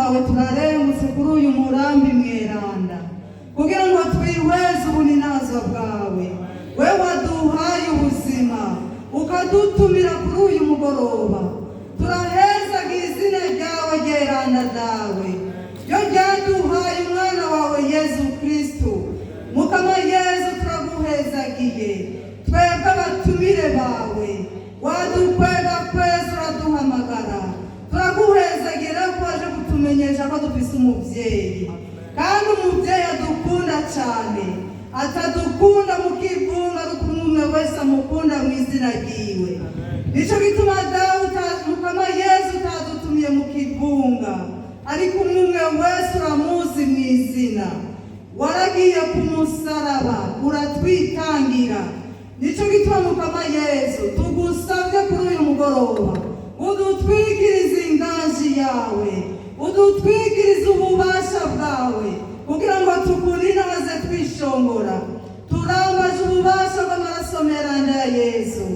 wawe turarengutse kuri uyu murambi mweranda kugira ngo twihweze ubuninazo bwawe. We waduhaye ubuzima ukadutumira kuri uyu mugoroba, turahezaga izina ryawe ryeranda dawe ryo ryaduhaye umwana wawe Yezu Kristo. Mukama Yezu turaguhezagiye, twebwe abatumire bawe wadukwega kwezi uraduhamagara. Turaguhezagira ko waje kutumenyesha ko dufise umuvyeyi, kandi umuvyeyi adukunda cyane, atadukunda mukivunga rukumwe wese amukunda mu izina ryiwe. Nico gituma dawe Mukama Yezu utadutumye mukivunga, ariko umwe wese uramuzi mu izina. Waragiye ku musaraba uratwitangira. Nico gituma Mukama Yezu tugusabye kuri uyu mugoroba udutwikirize inganji yawe, udutwikirize ububasha bwawe, kugira ngo tukuninaze twishongora. Turambaje ububasha bw'amaraso meranda ya Yezu.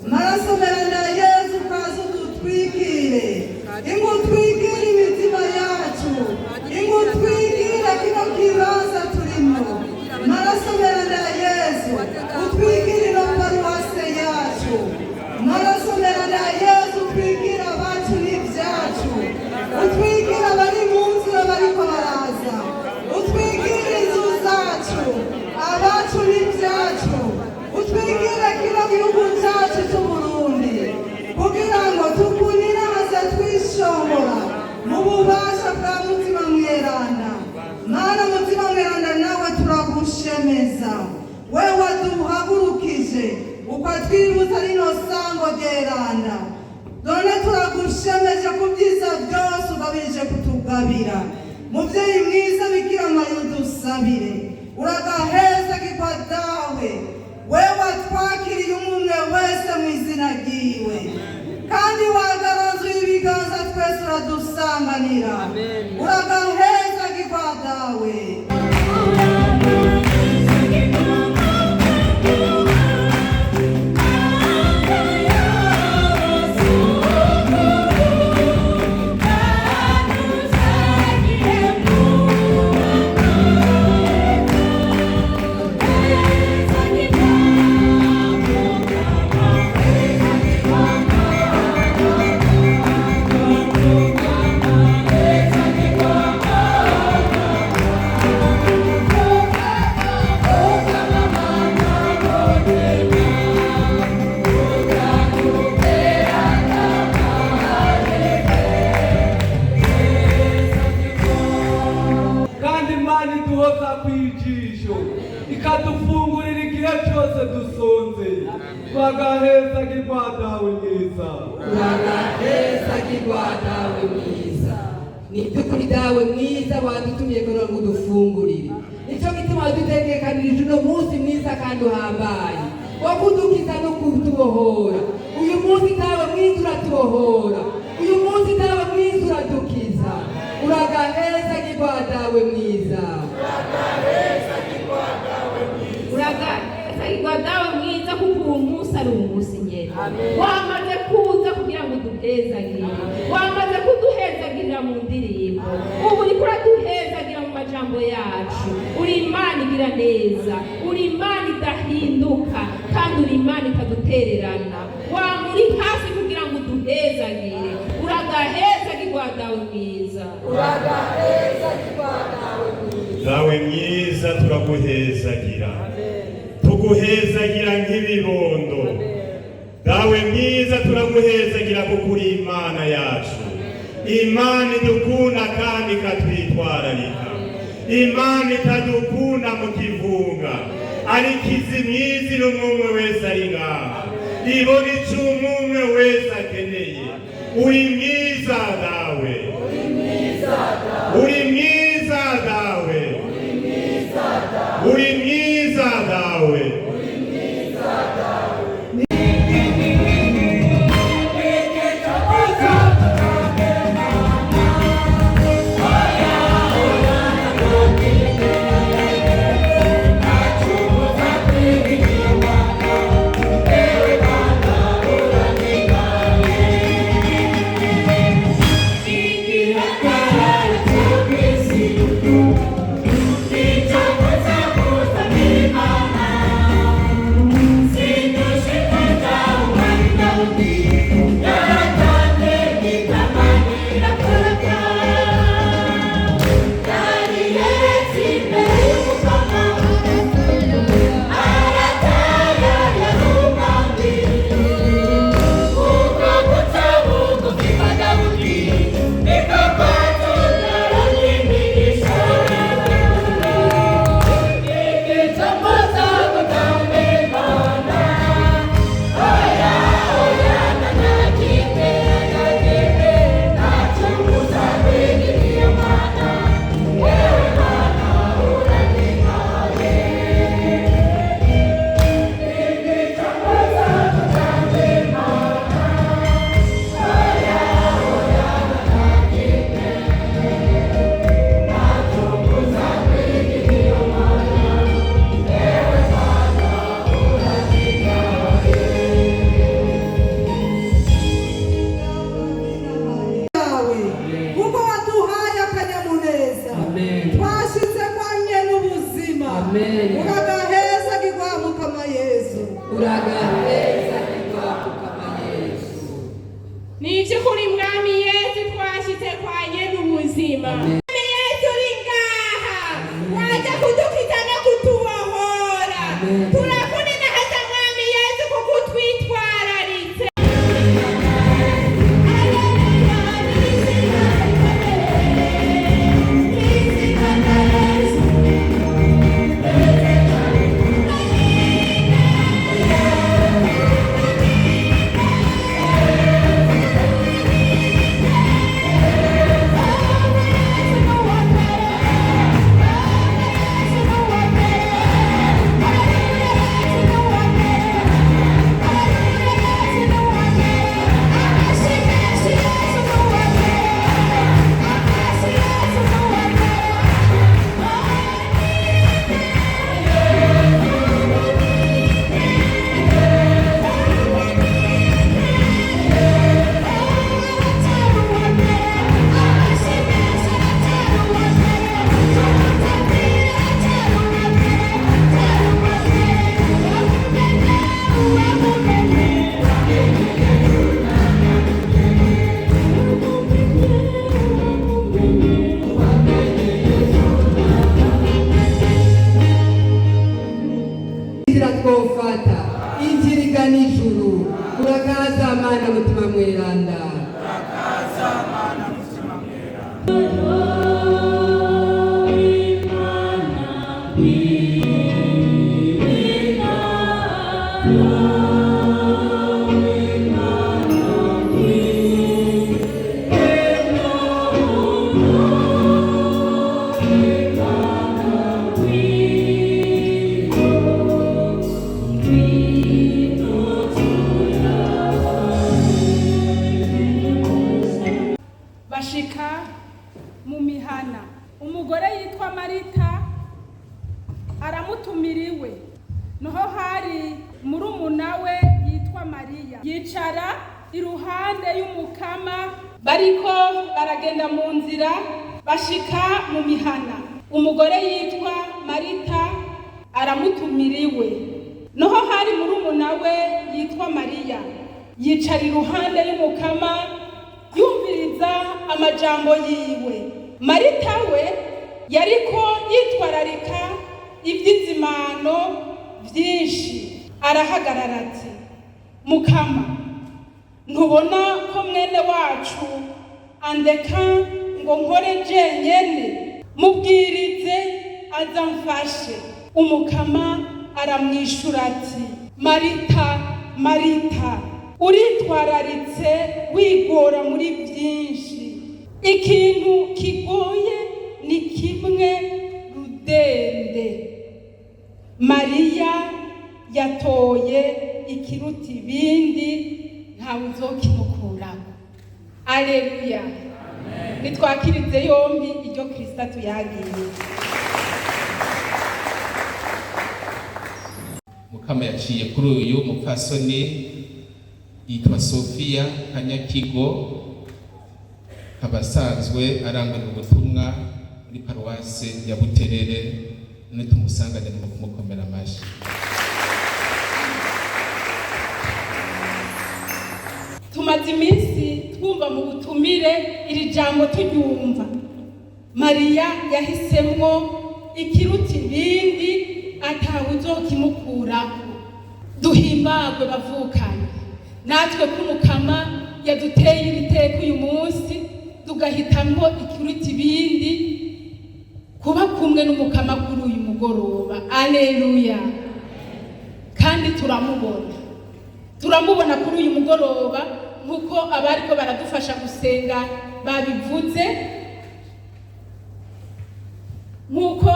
Amaraso meranda ya Yezu kaza udutwikire, ingutwikire imitima yacu, ingutwikire kino kibanza turimo. Amaraso meranda ya Yezu utwikire no paruwase yacu. Amaraso meranda ya Yezu utwikire abacu n'ibyacu, utwikire abari mu nzira bariko baraza, utwikire inzu zacu, abacu n'ibyacu, utwikire kino gihugu cyacu cy'Uburundi, kugira ngo tukuninaze twishongora mu bubasha bwa mutima mweranda. Mana mutima mweranda, nawe turagushemeza, we waduhagurukije ukatwibutsa rino sango ryeranda. None turagushemeje ku byiza byose ugabirije kutugabira. Muvyeyi mwiza Bikira Mariya udusabire, uragahezagirwa dawe, we watwakiriye umwe wese mu izina ryiwe, kandi wagaronzuye ibiganza twese uradusanganira. Uragahezagirwa dawe. ikadufungurira igihe cyose dusonze. Twagahezagirwa dawe mwiza, uragahezagirwa dawe mwiza. Ni by'ukuri dawe mwiza wadutumye kugira ngo udufungurire. Nicyo gituma wadutegekanirije uno munsi mwiza kandi uhambaye wo kudukiza no kutubohora. Uyu munsi dawe mwiza uratubohora, uyu munsi dawe mwiza uradukiza. Uragahezagirwa dawe mwiza, uragahezagirwa dawe mwiza, kuko uwo munsi ari umunsi nyene. Wamaze kuza kugira ngo uduhezagire, wamaze kuduhezagirira mu ndirimbo, ubu uriko uraduhezagira mu majambo yacu. Uri Imana igira neza, uri Imana idahinduka, kandi uri Imana itadutererana. Wamuri hafi kugira ngo uduhezagire. Uragahezagirwa dawe mwiza, uragahezagirwa dawe mwiza. Dawe mwiza turaguhezagira, tuguhezagira nk'ibibondo. Dawe mwiza turaguhezagira kuko uri Imana yacu, Imana idukunda kandi ikatwitwararika, Imana itadukunda mu kivunga, ariko izi mwizira umwe wese ari ngaha, ibona icyo umwe wese akeneye. Uri mwiza dawe, uri mwiza dawe, uri mwiza dawe. Thank you. ubuzima. Yesu uri ngaha waje kudukiza no kutubohora. Turakunena hata mwami Yesu kuko utwitwararitse. twofata inzira igana ijuru. Urakaza Mana mutima mweranda. Bashika mu mihana, umugore yitwa Marita aramutumiriwe, noho hari murumuna we yitwa Mariya yicara iruhande y'umukama. Bariko baragenda mu nzira bashika mu mihana, umugore yitwa Marita aramutumiriwe, noho hari murumuna we yitwa Mariya yicara iruhande y'umukama yumviriza amajambo yiwe. Marita we yariko yitwararika ivy'izimano vyinshi, arahagarara ati, Mukama, ntubona ko mwene wacu andeka ngo nkore jenyene? Mubwirize aza mfashe. Umukama aramwishura ati, Marita, Marita, uritwararitse wigora muri byinshi, ikintu kigoye ni kimwe rudende. Mariya yatoye ikiruta ibindi, ntawe uzokimukuraho. Aleluya. Nitwakirize yombi iryo Kristo tuyagiye. Mukama yaciye kuri uyu mupfasoni yitwa Sofia Kanyakigo, abasanzwe arangwa ubutumwa muri paruwase ya Buterere. Nitumusangane mu kumukomera amashi. Tumaze iminsi twumva mu butumire iri jambo turyumva. Mariya yahisemwo ikiruta ibindi, atawe uzokimukuraho. Duhimbagwe bavukanye, natwe k'umukama yaduteye ibiteko uyu munsi, tugahitamwo ikiruta ibindi, kuba kumwe n'umukama kuri uyu mugoroba. Aleluya. Kandi turamubona kuri uyu mugoroba, nkuko abariko baradufasha gusenga babivuze, nkuko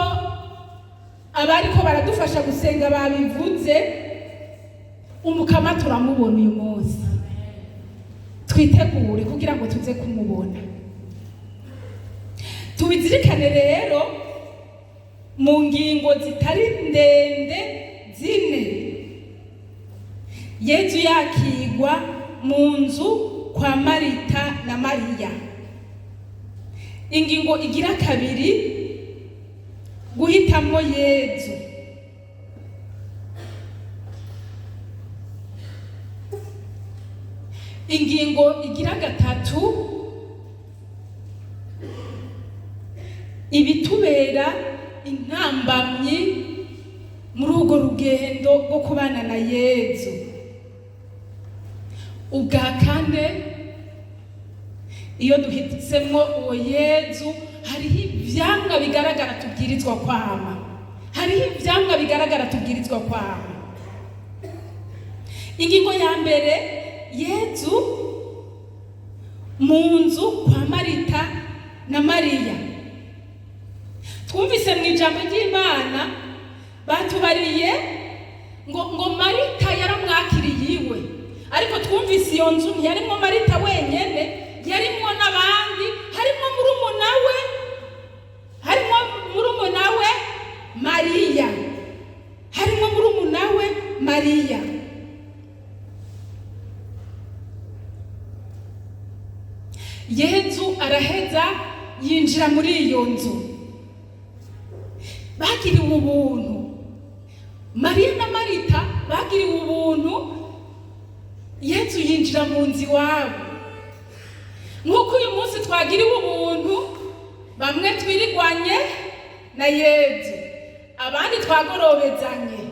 abariko baradufasha gusenga babivuze. Umukama turamubona uyu munsi, twitegure kugira ngo tuze kumubona. Tubizirikane rero mu ngingo zitari ndende zine. Yesu yakigwa mu nzu kwa Marita na Mariya. Ingingo igira kabiri, guhitamwo Yesu. Ingingo igira gatatu, ibitubera intambamyi muri urwo rugendo rwo kubana na Yezu. Ubwa kane, iyo duhisemwo uwo Yezu, hariho ivyamwa bigaragara tubwirizwa kwama. Hariho ivyamwa bigaragara tubwirizwa kwama. Ingingo ya mbere, Yezu mu nzu kwa Marita na Mariya. Twumvise mu ijambo ry'Imana batubariye ngo Marita yaramwakiriye iwe, ariko twumvise iyo nzu ntiyarimwo Marita wenyene, yarimwo n'abandi, harimwo murumuna we Mariya, harimwo murumuna we Mariya. Yezu araheza yinjira muri iyo nzu, bagiriwe ubuntu. Mariya na Marita bagiriwe ubuntu, Yezu yinjira mu nzu iwabo. Nk'uko uyu munsi twagiriwe ubuntu, bamwe twirigwanye na Yezu, abandi twagorobezanye,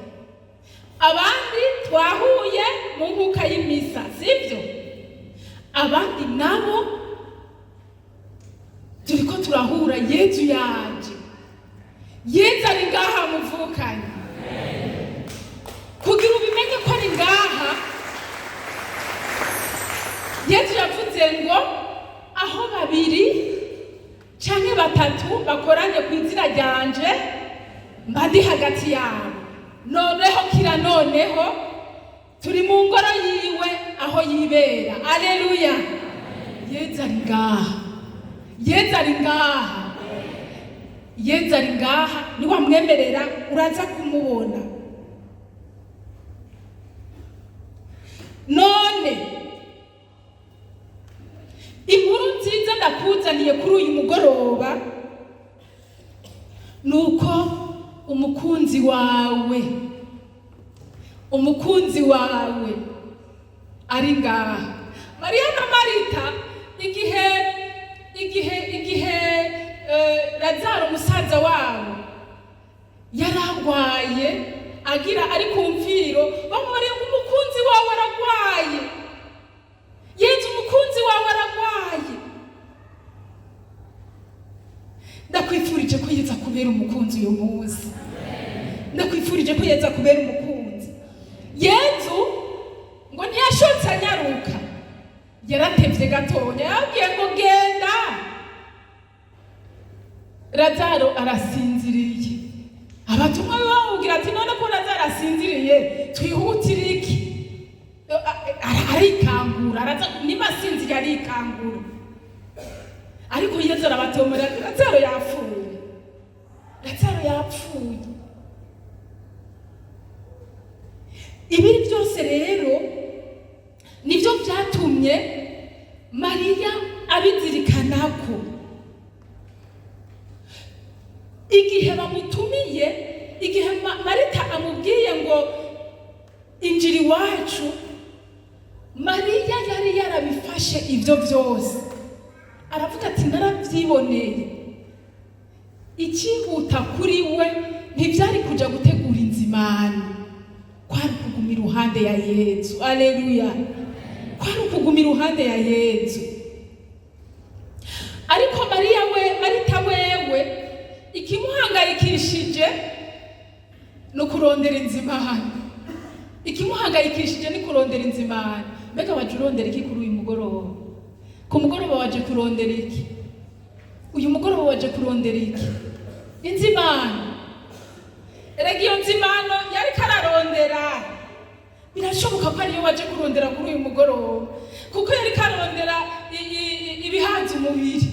abandi twahuye mu nkuka y'imisa, sibyo? Abandi nabo turiko turahura. Yezu yaje, Yezu ari ngaha muvukanye. Kugira ubimenye ko ari ngaha, Yezu yavuze ngo aho babiri canke batatu bakoranye ku izina ryanje, mba ndi hagati yabo. Noneho kira noneho turi mu ngoro yiwe aho yibera. Aleluya! Yezu ari ngaha, Yezu ari ngaha, Yezu ari ngaha. Niwamwemerera uraza kumubona. None inkuru nziza ndakuzaniye kuri uyu mugoroba nuko umukunzi wawe ari ngaha. Mariya na Marita, igihe Lazaro musaza wabo yaragwaye, ari ku mviro, bamubariye ngo umukunzi wawe aragwaye. Yezu, umukunzi wawe aragwaye. Ndakwifurije ko Yezu akubera umukunzi uyu munsi. Ndakwifurije ko Yezu akubera umukunzi. Yezu ngo ntiyashotse anyaruka, yaratevye gatonya, yabwiye ngo genda. Lazaro arasinziriye. Abatumwa bamubwira ati none ko Lazaro arasinziriye, twihutire iki? Arikangura, niba asinziriye arikangura. Ariko Yezu arabatomera, Lazaro yapfuye, Lazaro yapfuye. Ibi byose rero nibyo byatumye Mariya abizirikanako. Igihe bamutumiye, igihe Marita amubwiye ngo injira iwacu, Mariya yari yarabifashe ibyo byose. Aravuga ati narabyiboneye. Ikihuta kuri we ntibyari kuja gutegura inzimano, kwari kuguma iruhande ya Yezu. Aleluya! Kwari kuguma iruhande ya Yezu. Ariko Marita wewe ikimuhangayikishije no kurondera inzimano. Ikimuhangayikishije ni kurondera inzimano. Mbega waje urondera iki kuri uyu mugoroba? Ku mugoroba waje kurondera iki? Uyu mugoroba waje kurondera iki? Inzimano. Erega iyo nzimano yari kararondera, birashoboka ko ariyo waje kurondera kuri uyu mugoroba, kuko yari karondera ibihanze umubiri,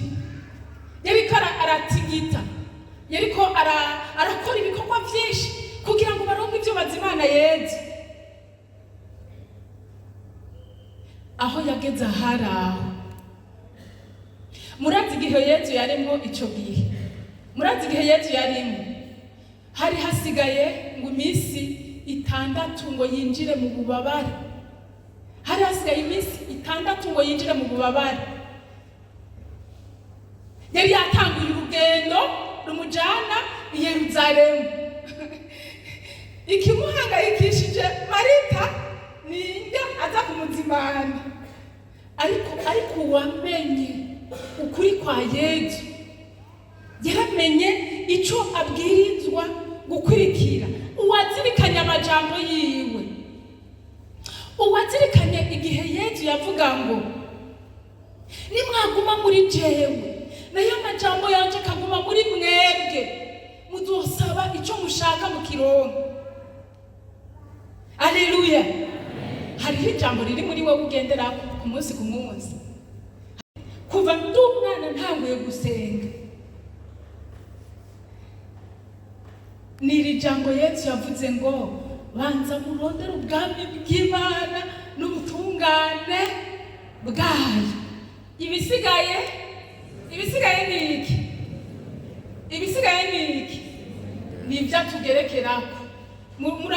yari aratigita, yariko arakora ibikorwa byinshi kugira ngo baronke ibyo bazimana Yezu. Aho yageze aharaho, murazi igihe Yezu yarimo ico gihe, murazi igihe Yezu yarimo hari hasigaye ngo iminsi 6 ngo yinjire mu bubabare. Hari hasigaye iminsi 6 ngo yinjire mu bubabare. Yari yatanguye urugendo kimujana i Yerusalemu. Ikimuhangayikishije Marita ni indya aza kumuzimana, ariko uwamenye ukuri kwa Yesu yaramenye ico abwirizwa gukurikira. Uwazirikanye amajambo yiwe, uwazirikanye igihe Yesu yavuga ngo nimwaguma muri jewe nayo amajambo yanje akaguma muri mwebwe, muzosaba ico mushaka mukironka. Haleluya. Hariho ijambo riri muri wowe ugendera ku munsi ku munsi. Kuva ndi umwana ntanguye gusenga, niri jambo Yesu yavuze ngo banza murondera ubwami bw'Imana n'ubutungane bwayo, ibisigaye ni iki? Ibisigaye ni iki? Ni ivyatugerekerako. Muri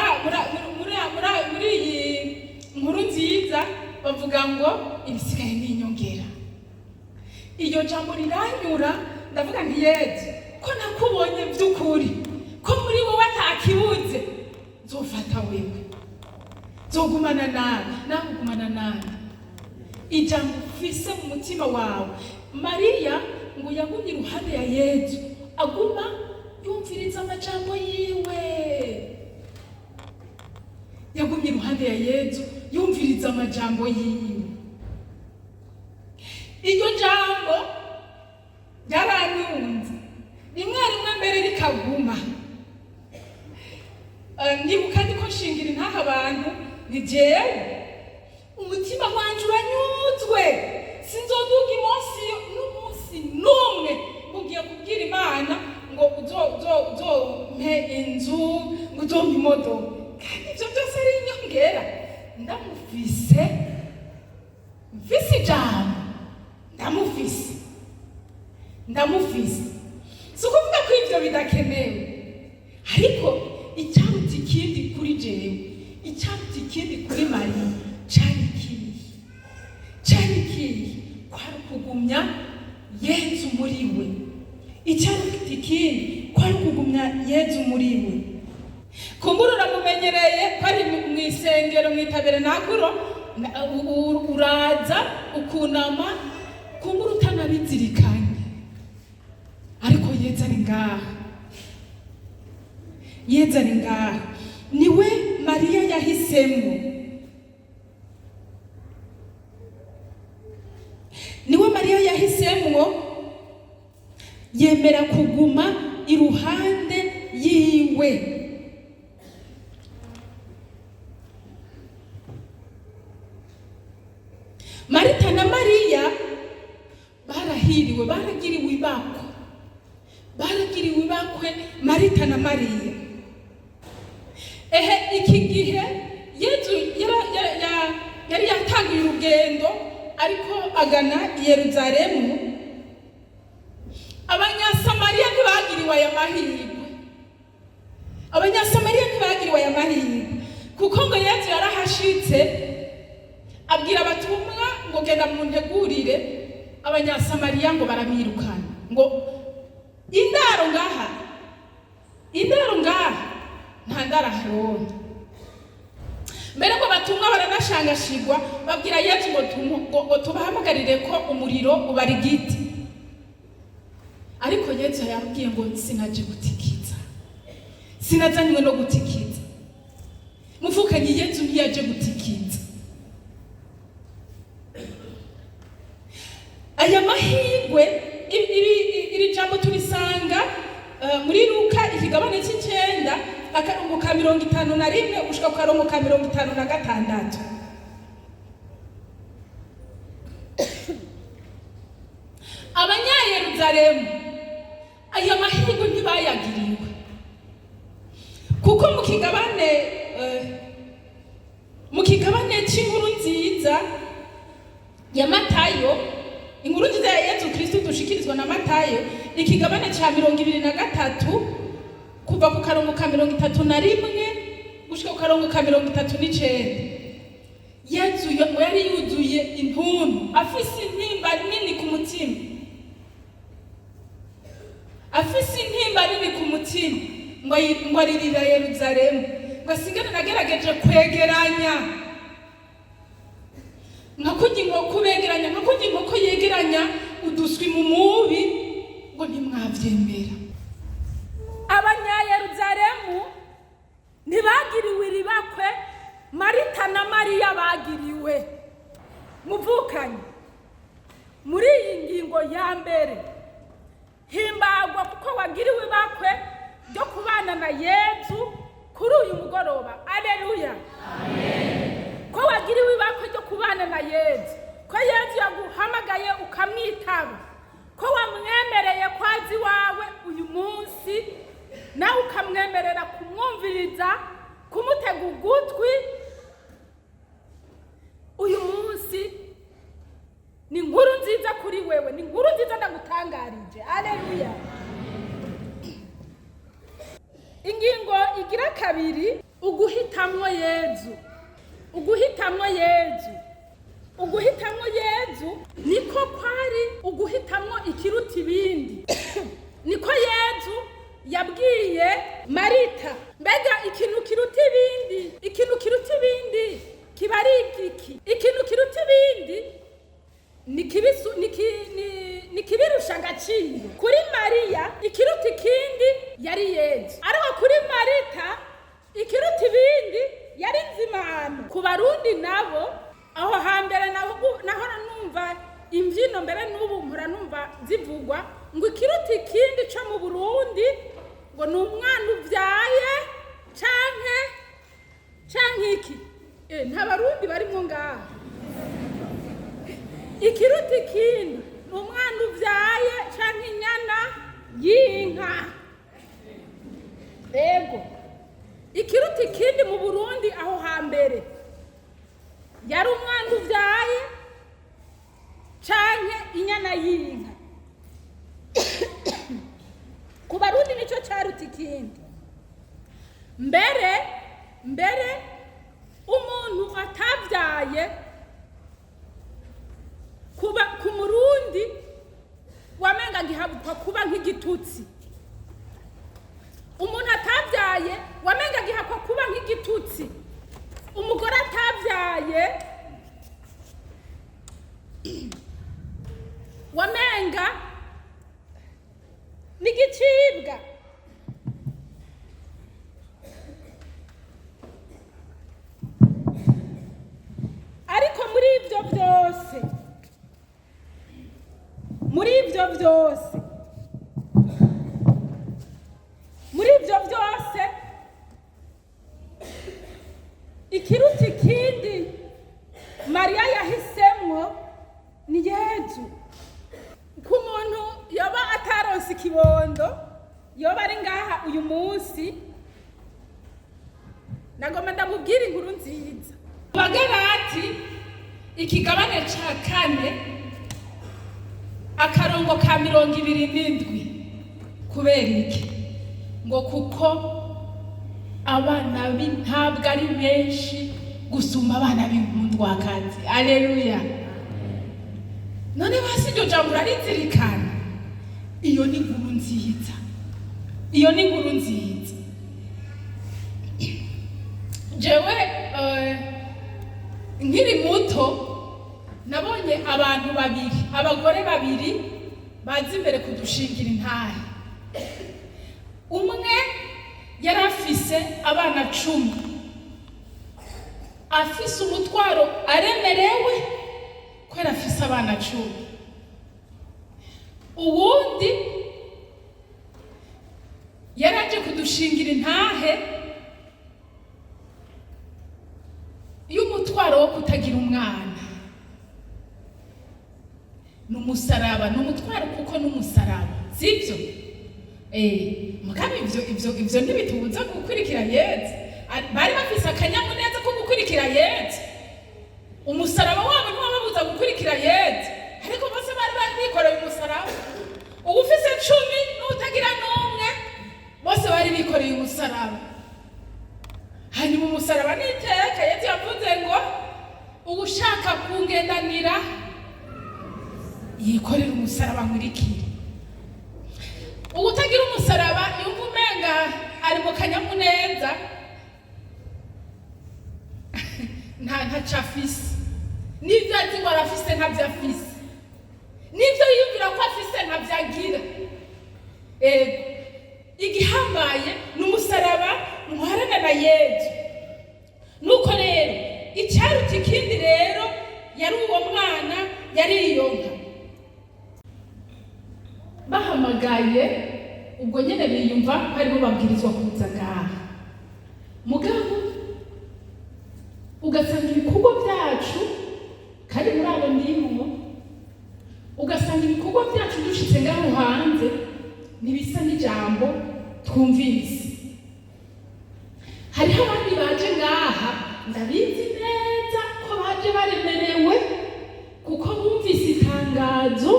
iyi nkuru nziza bavuga ngo ibisigaye ni inyongera. Iyo jambo riranyura, ndavuga nti Yesu, ko nakubonye by'ukuri, ko muri wowe atakibuze, nzofata wewe, nzogumana nawe ugumana nawe. Ijambo ufise mu mutima wawe. Mariya ngo yagumye iruhande ya Yesu, aguma yumviriza amajambo yiwe. Yagumye iruhande ya Yesu yumviriza amajambo yiwe. Iryo jambo ryaranyunze, rimwe mbere rikaguma. Ndibuka ndiko nshingira intaha abantu, ni jewe umutima wanje uranyuzwe, sinzoduga n'umunsi n'umwe mugiye kubwira Imana ngo uzompe inzu, ngo uzompe imodoka. Kandi ivyo byose ari inyongera. Mfise ijambo, ndamufise. Si ukuvuga ko ivyo bidakenewe, ariko icyaruta ikindi kuri jewe, icyaruta ikindi kuri Mariya cyari ikihe? Kwari kugumya Yesu muri we. Icyaruta ikindi kwari kugumya Yesu muri we. Kumbura uramumenyereye ko ari mu isengero mu tabernakulo, uraza ukunama, kumbura utanabizirikanye, ariko Yesu ari ngaha. Yesu ari ngaha. Niwe Mariya yahisemo. Niwe Mariya yahisemo, yemera kuguma iruhande yiwe. Marita na Mariya barahiriwe, baragiriwe ibakwe Marita na Mariya. Iki gihe Yesu yari yatangiye urugendo ariko agana i Yerusalemu. Abanyasamariya ntibagiriwe aya mahirwe, kuko ngo Yesu yarahashitse abwira abatumwa ngo genda muntegurire. Abanyasamariya ngo barabirukana, ngo indaro ngaha nta ndaro aharonda. Mbere ngo batumwa baranashangashigwa, babwira Yesu ngo tubahamagarire ko umuriro ubara igiti. Ariko Yesu yabwiye ngo sinaje gutikiza, sinazanywe no gutikiza. Muvukanye Yesu ntiyaje gutikiza. Aya mahirwe, iri jambo turisanga muri Luka ikigabane c'9 akarongo ka 51 gushika ku karongo ka 56. Abanyayerusalemu aya mahirwe ntibayagiriwe, kuko mu kigabane cy'inkuru nziza ya Matayo, inkuru nziza ya Yesu Kristo dushikirizwa na Matayo, ikigabane cya 23 kuva ku karongo ka 31 gushika ku karongo ka 39. Yesu yari yuzuye intuntu, afise intimba nini ku mutima, afise intimba nini ku mutima ngo aririra Yerusalemu, ngo asigane nagerageje kwegeranya nka kurya inkoko yegeranya uduswi mu mubi, ngo ntimwavyemera. Abanyayeruzalemu ntibagiriwe iribakwe Marita na Mariya bagiriwe. Muvukanye muri iyi ngingo ya mbere himbagwa kuko wagiriwe ibakwe ryo kubana na Yesu kuri uyu mugoroba. Aleluya, amen. Ko wagiriwe ibakwe ryo kubana na Yesu, ko Yesu yaguhamagaye ukamwitaba, ko wamwemereye kwazi wawe uyu munsi, nawe ukamwemerera kumwumviriza, kumutega ugutwi. Uyu munsi ni inkuru nziza kuri wewe, ni inkuru nziza ndagutangarije. Aleluya. Ingingo igira kabiri, uguhitamwo Yesu. Uguhitamwo Yesu, uguhitamwo Yesu niko kwari uguhitamwo ikiruta ibindi. Niko Yesu yabwiye Marita, mbega ikintu kiruta ibindi kiba ari igiki? Ikintu kiruta ibindi ni kibirusha agaciro. Kuri Mariya ikiruta ikindi yari Yesu, ariko kuri Marita ikiruta ibindi yari nzimano. Ku Barundi nabo aho hambere nahora numva imbyino, mbere n'ubu mpora numva zivugwa ngo ikiruta ikindi cyo mu Burundi ngo ni umwana ubyaye canke iki. Nta Barundi barimo ngaha. Ikiruta ikindi ni umwana ubyaye canke inyana y'inka. Ego ikiruta ikindi mu Burundi aho hambere yari umwana ubyaye canke inyana y'inka. Ku Barundi nicyo cyaruta ikindi. Mbere umuntu atavyaye ku Murundi wamenga gihabwa kuba nk'igitutsi. Umuntu atavyaye wamenga gihabwa kuba nk'igitutsi. Umugore atavyaye wamenga n'igicibwa. Ariko muri ibyo byose ikiruta ikindi Mariya yahisemwo ni Yesu. Ku muntu yoba ataronse ikibondo, yoba ari ngaha uyu munsi, nagomba ndamubwira inkuru nziza. Abagalati ikigabane ca 4 akarongo ka 27. Kubera iki? Ngo kuko abana b'intabwa ari benshi gusumba abana b'inkundwakazi. Aleluya. None basi iryo jambo urarizirikana? Iyo ni inkuru nziza. Jewe nkiri muto nabonye abantu babiri, abagore babiri bazi imbere kudushingira intahe. Umwe yari afise abana 10, afise umutwaro aremerewe kwera afise abana 10. Uwundi yaraje kudushingira intahe y'umutwaro wo kutagira umwana. N'umusaraba, n'umutwaro kuko n'umusaraba, sivyo? Mugabe ivyo ntibitubuza gukurikira Yesu. Bari bafise akanyamuneza ko gukurikira Yesu. Umusaraba wabo ntiwababuza gukurikira Yesu, ariko bose bari bikoreye umusaraba. Ubufise 10 n'utagira n'umwe, bose bari bikoreye umusaraba. Hanyuma umusaraba n'iteka Yesu yavuze ngo ugushaka kungendanira yikorera umusaraba nkurikire. Ubutagira ari mu kanyamuneza ntacyo afise, n'ibyo azi ngo arafise ntabyo afise, n'ibyo yiyumvira ko afise ntabyo agira. Igihambaye ni umusaraba muharana na Yesu. Nuko rero icyaruta ikindi rero yari uwo mwana, yari iyo nka. Bahamagaye ubwo nyene biyumva ko aribo babwirizwa kuza ngaha, mugabo ugasanga ibikorwa byacu kandi muri abo ndimo, ugasanga ibikorwa byacu dushitse ngaho hanze ntibisa n'ijambo twumvise. Hariho abandi baje ngaha ndabizi neza ko baje baremerewe, kuko bumvise itangazo,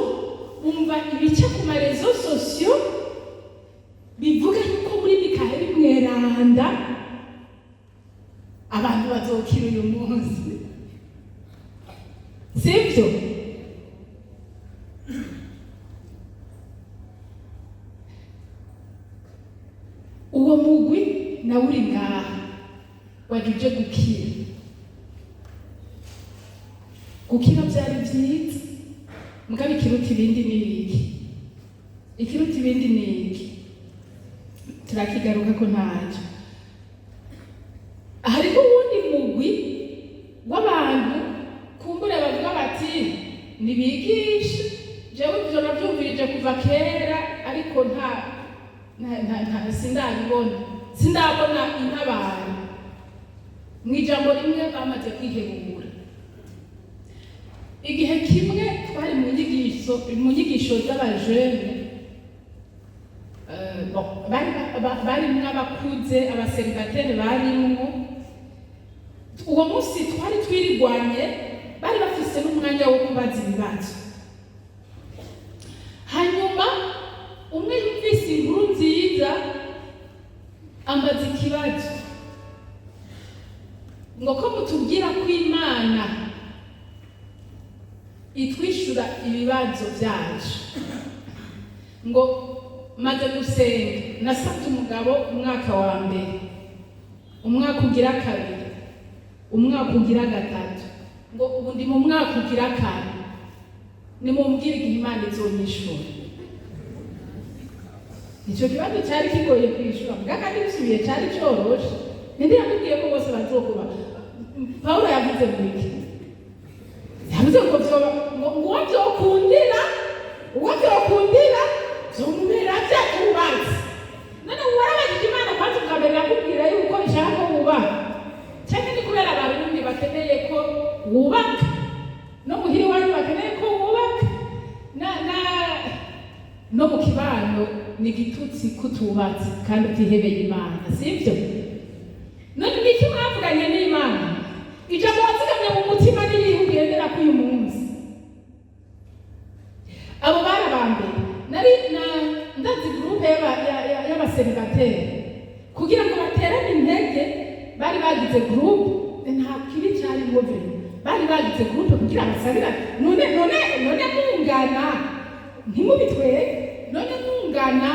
bumva ibice ku marezo sosiyo bivuga yuko muri Mikaheli Mweranda abantu bazokira uyu munsi, sibyo? Uwo mugwi nawe uri ngaha waje uje gukira byari byiza, mugabo ikiruta ibindi ni iki? Ikiruta ibindi ni iki? Turakigaruka ko ntacyo. Hariho uwundi mugwi w'abantu kumbure bavuga bati nibigisha, jewe ivyo navyumvirije kuva kera, ariko sindabona intabara. Mw'ijambo rimwe bamaze kwihebura. Igihe kimwe twari mu nyigisho z'abajene, barimwo abakuze, abaseribateri barimwo. Uwo munsi twari twirigwanye, bari bafise n'umwanya wo kubaza ibibazo. Hanyuma umwe yumvise inkuru nziza ambaza ikibazo ngo ko mutubwira ko Imana itwishura ibibazo byacu, ngo maze gusenga nasabye umugabo umwaka wa mbere, umwaka ugira kabiri, umwaka ugira gatatu, ngo ubu ndi mu mwaka ugira kane, nimumbwire igihe Imana izonyishura. Icyo kibazo cyari kigoye kwishura, mbwa kandi bisubiye cyari cyoroshe. Ninde yamubwiye ko bose bazokuba? Pawulo yavuze iki? Yavuze ko uwo byokundira zomubera byakubaza. None warabajije Imana kwanza ukambere nakubwira yuko ishaka ko wubaha, cyane ni kubera abarundi bakeneye ko wubaka, no muhiri wanyu bakeneye ko wubaka, no mu kibano ni igitutsi kutubatse kandi utihebeye Imana, sibyo? None niki mwavuganye n'Imana? Ijambo wazigamye mu mutima n'irihe ugendera k'uyu munsi? Abo bari abambere. Ndazi groupe y'abaseribateri kugira ngo baterane intege, bari bagize groupe, nta kibi cyari ngove, bari bagize groupe kugira basabira. None mungana ntimubitwe, none mungana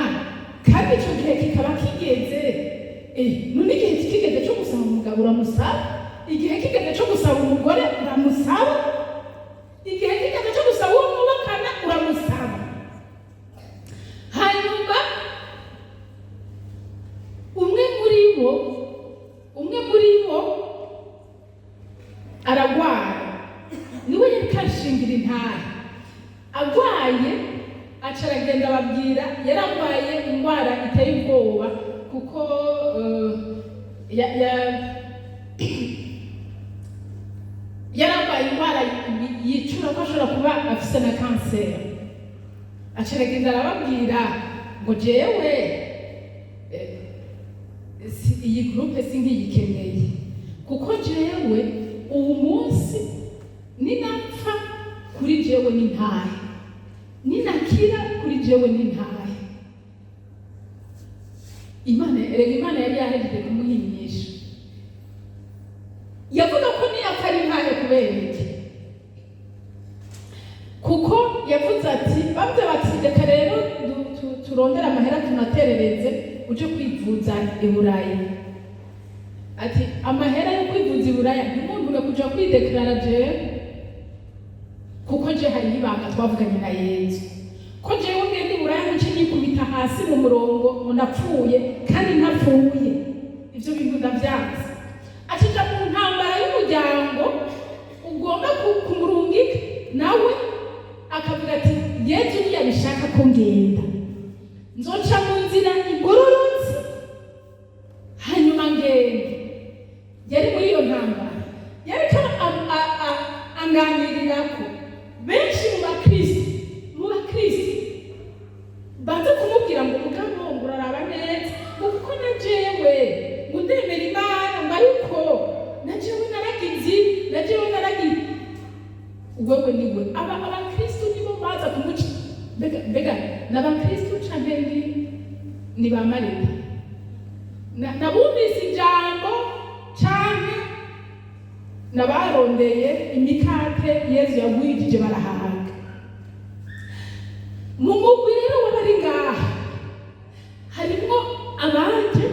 kandi icyo gihe kikaba kigeze. None igihe kigeze cyo gusaba umugabo uramusaba, igihe kigeze cyo gusaba umugore uramusaba, igihe kigeze cyo gusaba uwo mwubakana uramusaba. Hanyuma umwe muri bo aragwara, niwe yakashingira intare. Agwaye aca aragenda ababwira, yaragwaye indwara iteye ubwoba, kuko yaragwaye indwara yicura ko ashobora kuba afise na kanseri. Aca aragenda arababwira ngo jewe iyi groupe sinkiyikeneye, kuko jewe uwu munsi ninapfa kuri jewe n'intahe, ninakira kuri jewe n'intahe. Imana yari yahejeje kumuhinyisha, yavuga ko niyapfa ari intahe kubera iki? Kuko yavuze ati, bavuze bati reka rero turondere amahera tunaterereze uje kwivuza i Burayi. Ati amahera yo kwivuza i Burayi ntimuntune kuja kwideklara jewe, kuko je hariho ibanga twavuganye na Yesu ko jewe ngende i Burayi nce nikubita hasi mu murongo ngo napfuye kandi ntapfuye, ivyo bintu ndavyanze. Acija mu ntambara y'umuryango ugomba kumurungika, nawe akavuga ati Yesu ntiyabishaka ko ngenda, nzoca mu nzira igororotse hanyuma ngende. Yari muri iyo ntambara, yariko anganirirako benshi mu bakristo baza kumubwira ngo mugabo ngo uraraba neza, kuko na jewe ngo ndemera Imana, ngo ariko na jewe naragize wewe niwe. Abakristo nibo baza kumuca, mbega n'abakristo canke ni ba Marita nabumvise ijambo canke nabarondeye imikate Yesu yagwijije barahaga. Mu mugwi rero w'abari ngaha harimwo abaje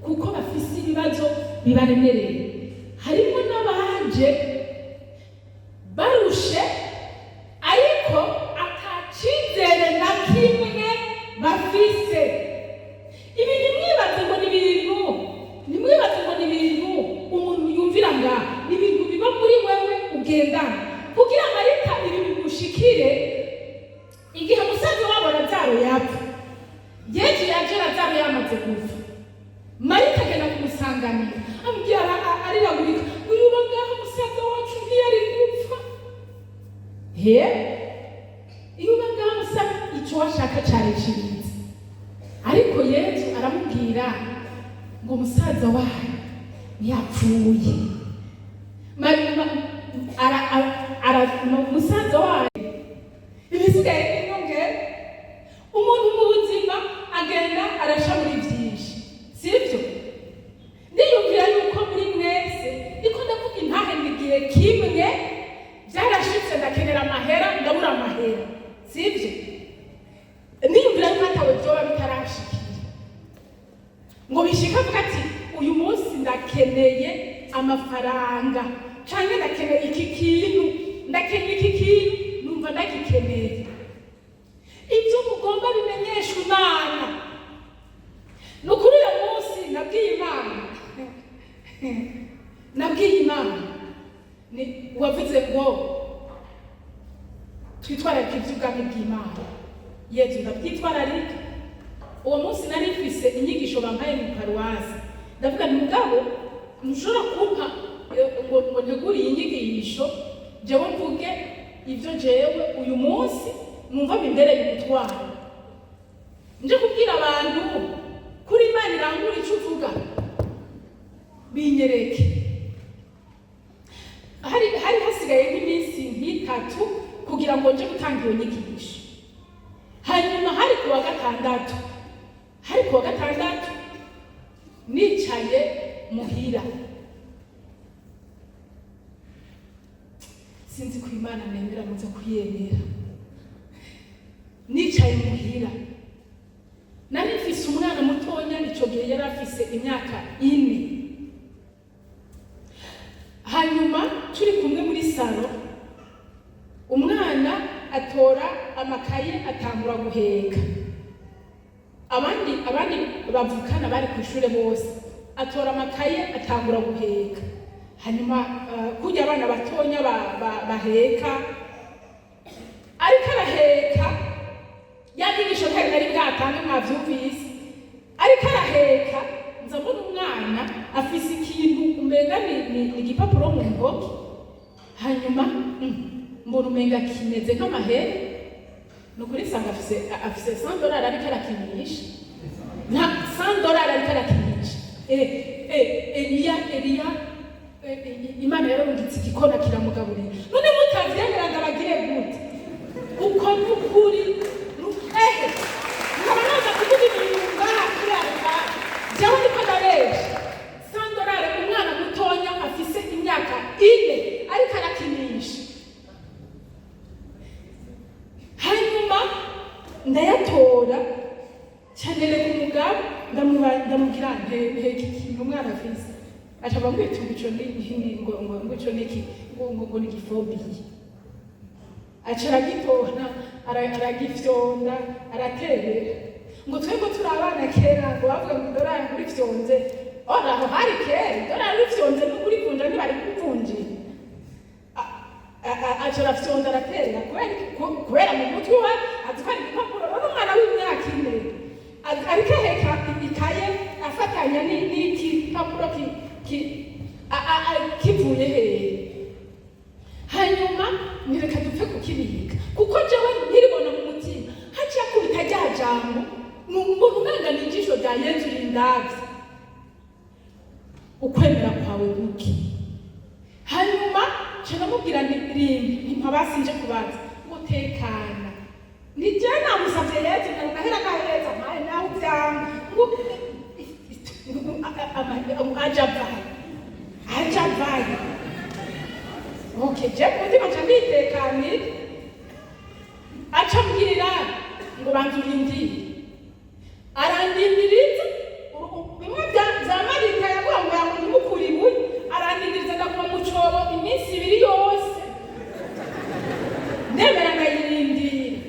kuko bafise ibibazo bibaremereye, harimwo n'abaje barushe ariko atacizere na kimwe bafise. Ibi nimwibaze ngo ni ibintu umuntu yumvira ngaha, ni ibintu biba muri wewe ugendana. Kugira Marita ibi bimushikire, igihe musaza wabo Lazaro yapfa, Yesu yaje Lazaro yamaze gupfa, Marita agenda kumusanganira amubwira ariragurika, uyu ngaha musaza wacu ntiyari gupfa. Iyo ngaha musaza icyo washaka cyari kirinze, ariko Yesu aramubwira ngo musaza wawe ntiyapfuye. Musaza wawe ibisigaye inonge, umuntu mu buzima agenda arasha muri byinshi, sibyo? Ndiyumvira yuko muri mwese niko ndavuga intahe n'igihe kimwe byarashitse ndakenera amahera ndabura amahera, sibyo? Ndiyumvira yuko atawe byoba bitarashikira ngo bishika avuga ati uyu munsi ndakeneye amafaranga canke ndakeneye iki kintu numva ndagikeneye. Ibyo mugomba bimenyeshwa Imana. Nukuri uyu munsi nabwiye Imana wavuze ngo twitwararike iby'ubwami bw'Imana. Yesu ndabyitwararika. Uwo munsi nari mfise inyigisho bampaye mu paruwasi, ndavuga nti mugabo ntushobora kumpa ngo nteguriye inyigisho jewe mvuge ibyo jewe uyu munsi numva bimbereye umutwaro, nje kubwira abantu kuri Imana irangura icyo uvuga binyereke. Hari hasigaye nk'iminsi nk'itatu kugira ngo nje gutanga iyo nyigisho. Hanyuma hari kuwa gatandatu nicaye muhira, sinzi ko Imana nemera muze kuyemera. Nicaye muhira, nari mfise umwana mutonya, nico gihe yari afise imyaka 4. Hanyuma turi kumwe muri salo, umwana atora amakaye atangura guheka. Abandi bavukana bari ku ishure bose, atora amakaye atangura guheka. Hanyuma kujya abana batonya baheka, ariko araheka yagigisho ntari nari bwatange mwavyumvise, ariko araheka nza mbona umwana afise ikintu umenga ni igipapuro mu ntoki. Hanyuma mbona umenga kimeze nk'amahera, nukuri sanga afise $100 ariko arakinisha, nta $100 ariko arakinisha. Eliya Imana yararungitse igikona kiramugaburira. None mutavyemera ndabagire gute? Uko n'ukuri nkabanaza kuvuga ibintu ngaha kuri aba jewe niko ndabeje $100 umwana mutonya afise imyaka 4 ariko arakinisha. Hanyuma ndayatora canere ku mugabo ndamubwira nti umwana afise acaba ngwitunga ico ngo ico niki ngo ni gifobiye aca aragitona aragifyonda araterera ngo twebwe turi abana kera ngo bavuga ngo idorari ngo urifyonze aho hari kera idorari urifyonze n'ukuri vunja ntibari kuvunjira aca arafyonda araterera kubera mu mutwe we atwara igipapuro n'umwana w'imyaka ine ariko aheka ikaye afatanya n'igipapuro kivuye hehe hanyuma nireka dupfe kukibika kuko jewe nkiribona mu mutima haciye akubita rya jambo mbona umenga ni ijisho rya Yezu rindavye ukwemera kwawe guke hanyuma nca namubwira ntimpabasi nje kubaza mutekana ni je namusavye Yezu nahera gahereza mpaye nawe uvyanga aja vaye okay je mutima nca nditekanira aca mbwirira ngo banza urindire arandindiriza bimwe vya Marita yavuga ngo yangu nimukuri ibuye arandindiriza ndaguma mu cobo iminsi ibiri yose ndemera ndayirindira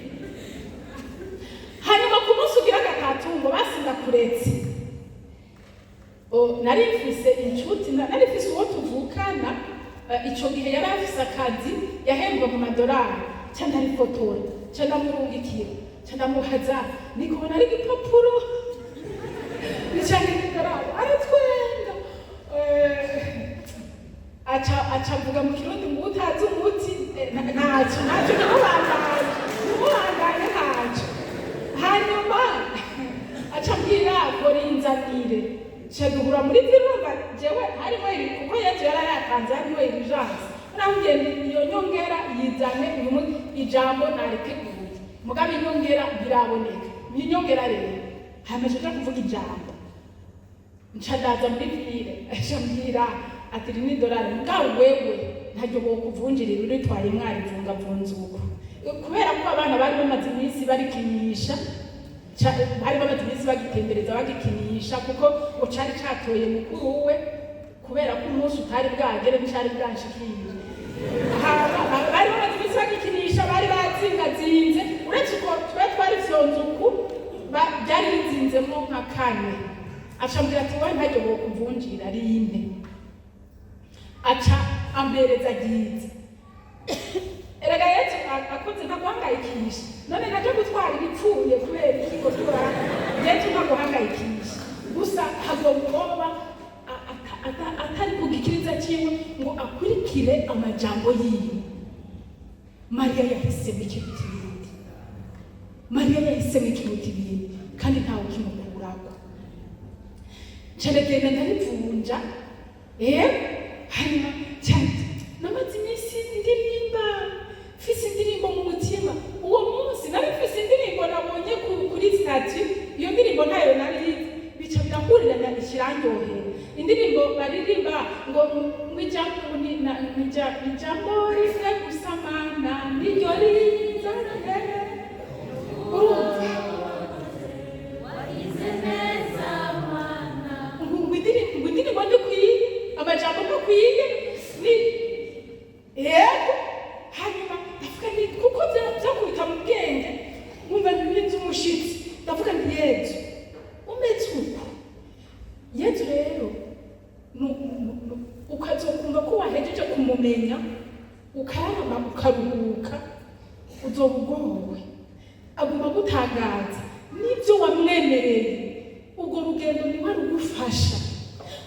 hanyuma ku munsi ugira gatatu ngo basi ndakuretse nari mfise inshuti nari mfise uwo tuvukana ico gihe yari afise akazi yahembwa mu madorari ca ndarifotora ca ndamurungikira ca ndamuhaza nikubona ari igipapuro nicanga idorari aratwenga aca avuga mu kirundi ngo utazi umuti ntaco nimubandanye ntaco hanyuma aca mbwira ngo rinzanire ca duhura muri virumba jewe harimo iri kuko Yezu yari yatanze harimo irijansi nambwiye iyo nyongera yizane uyu ijambo nariteguye mugabe inyongera ntiraboneka inyongera rero hamejeje kuvuga ijambo nca ndaza muri vire aca mbwira ati iri ni dorari mugabo wewe ntaryo bokuvunjirira uritwaye mwarivungavunza uko kubera ko abana bari bamaze iminsi barikinisha bari bamaze iminsi bagitembereza bagikinisha kuko ngo cari catoye mukuru we kubera ko umunsi utari bwagere ncari bwanshikire bari bamaze iminsi bagikinisha bari bazingazinze uretse uko twe twari vyonze uku byari bizinzemo nka kane aca mbwira ati we ntaryo bokuvunjira rinde aca ambereza gize erega Yezu akoze ntaguhangayikisha none naje gutwara ibipfuye kubera ikigo twara Yezu ntaguhangayikisha gusa hagomba atari kugikiriza ciwe ngo akurikire amajambo yiwe Mariya yahisemo ikiruta ibindi Mariya yahisemo ikiruta ibindi kandi ntawe ukimukurako caregenda ndarivunja hanyuma cyane namaze iminsi ndirimba mfise indirimbo mu mutima uwo munsi nari mfise indirimbo nabonye kuri stati iyo ndirimbo ntayo nari bica birahurirana ikirandyohera indirimbo baririmba ngo ijambo rize gusamana niryo rizane indirimbo ndikwiye amajambo ndakwiye ni yego hanyuma ndavuga ni kuko byakubita mu bwenge nkumva ntinze umushitsi ndavuga ni Yezu umeze uko Yezu rero ukazokumva ko wahejeje kumumenya ukarama ukaruhuka uzoba ugowe aguma gutangaza n'ibyo wamwemereye ubwo rugendo niwe rugufasha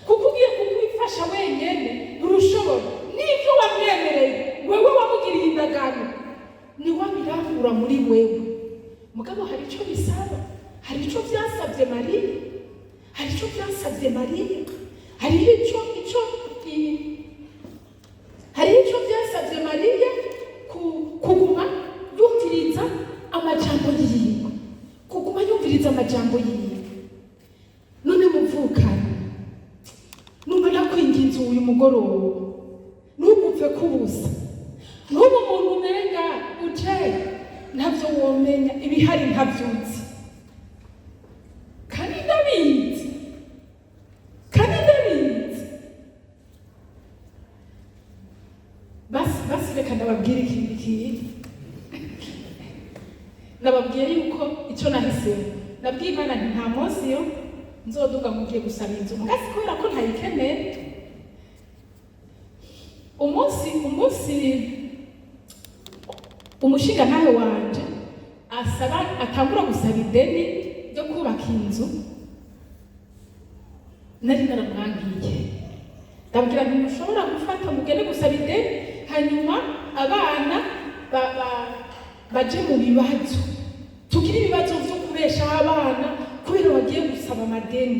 kuko ugiye kukwifasha wenyene nturushobora n'ibyo wamwemereye wewe wamugiriye indagano niwe abirangura muri wewe mugabo hari ico bisaba hari ico byasabye Mariya hari ico byasabye Mariya hari ico byasabye Mariya kuguma yumviriza amajambo yiwe kuguma yumviriza amajambo yiwe none muvukana numva nakwinginze uyu mugoroba ntugupfe kubusa n'ubu umuntu umenga uje ntavyo womenya ibihari ntavyuzi kandi ndabizi ndababwira iki nababwiye yuko icyo nahisemo nabwiye Imana nti nta munsi yo nzoduga mugiye gusaba inzu mugasi kubera ko ntayikeneye. umunsi umushinga ntawe wanje atangura gusaba ideni ryo kubaka inzu, nari naramwangiye ndabwira nti mushobora gufata mugende gusaba ideni hanyuma abana baje mu bibazo, tugira ibibazo byo kubeshaho abana kubera bagiye gusaba amadeni.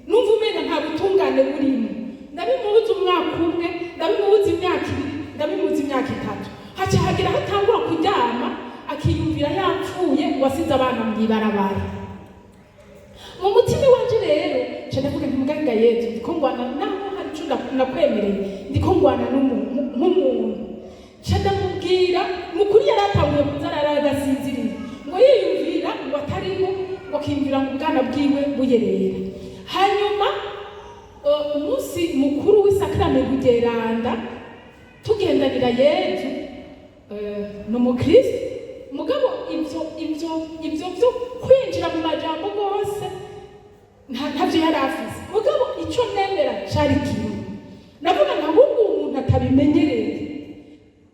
Numva umenga nta butungane burimo, ndabimubuza umwaka umwe, ndabimubuza imyaka ibiri, ndabimubuza imyaka itatu, haca hagira hatangura kuryama akiyumvira yapfuye wasize abana mu ibarabara. Mu mutima wanje rero nca ndavuga nti muganga Yezu ndiko ngwana naho hari ico nakwemereye, ndiko ngwana nk'umuntu. Nca ndamubwira mukuri yari atanguye kuzarara agasinziriye ngo yiyumvira ngo atarimo ngo akiyumvira ngo ubwana bwiwe buyerera. Hanyuma umunsi mukuru w'isakramento ry'Eranda tugendanira Yezu n'umukristo mugabo ibyo byo kwinjira mu majambo gose ntavyo yari afise, mugabo ico nemera cari kimwe. Navuga ngo ahubwo umuntu atabimenyereye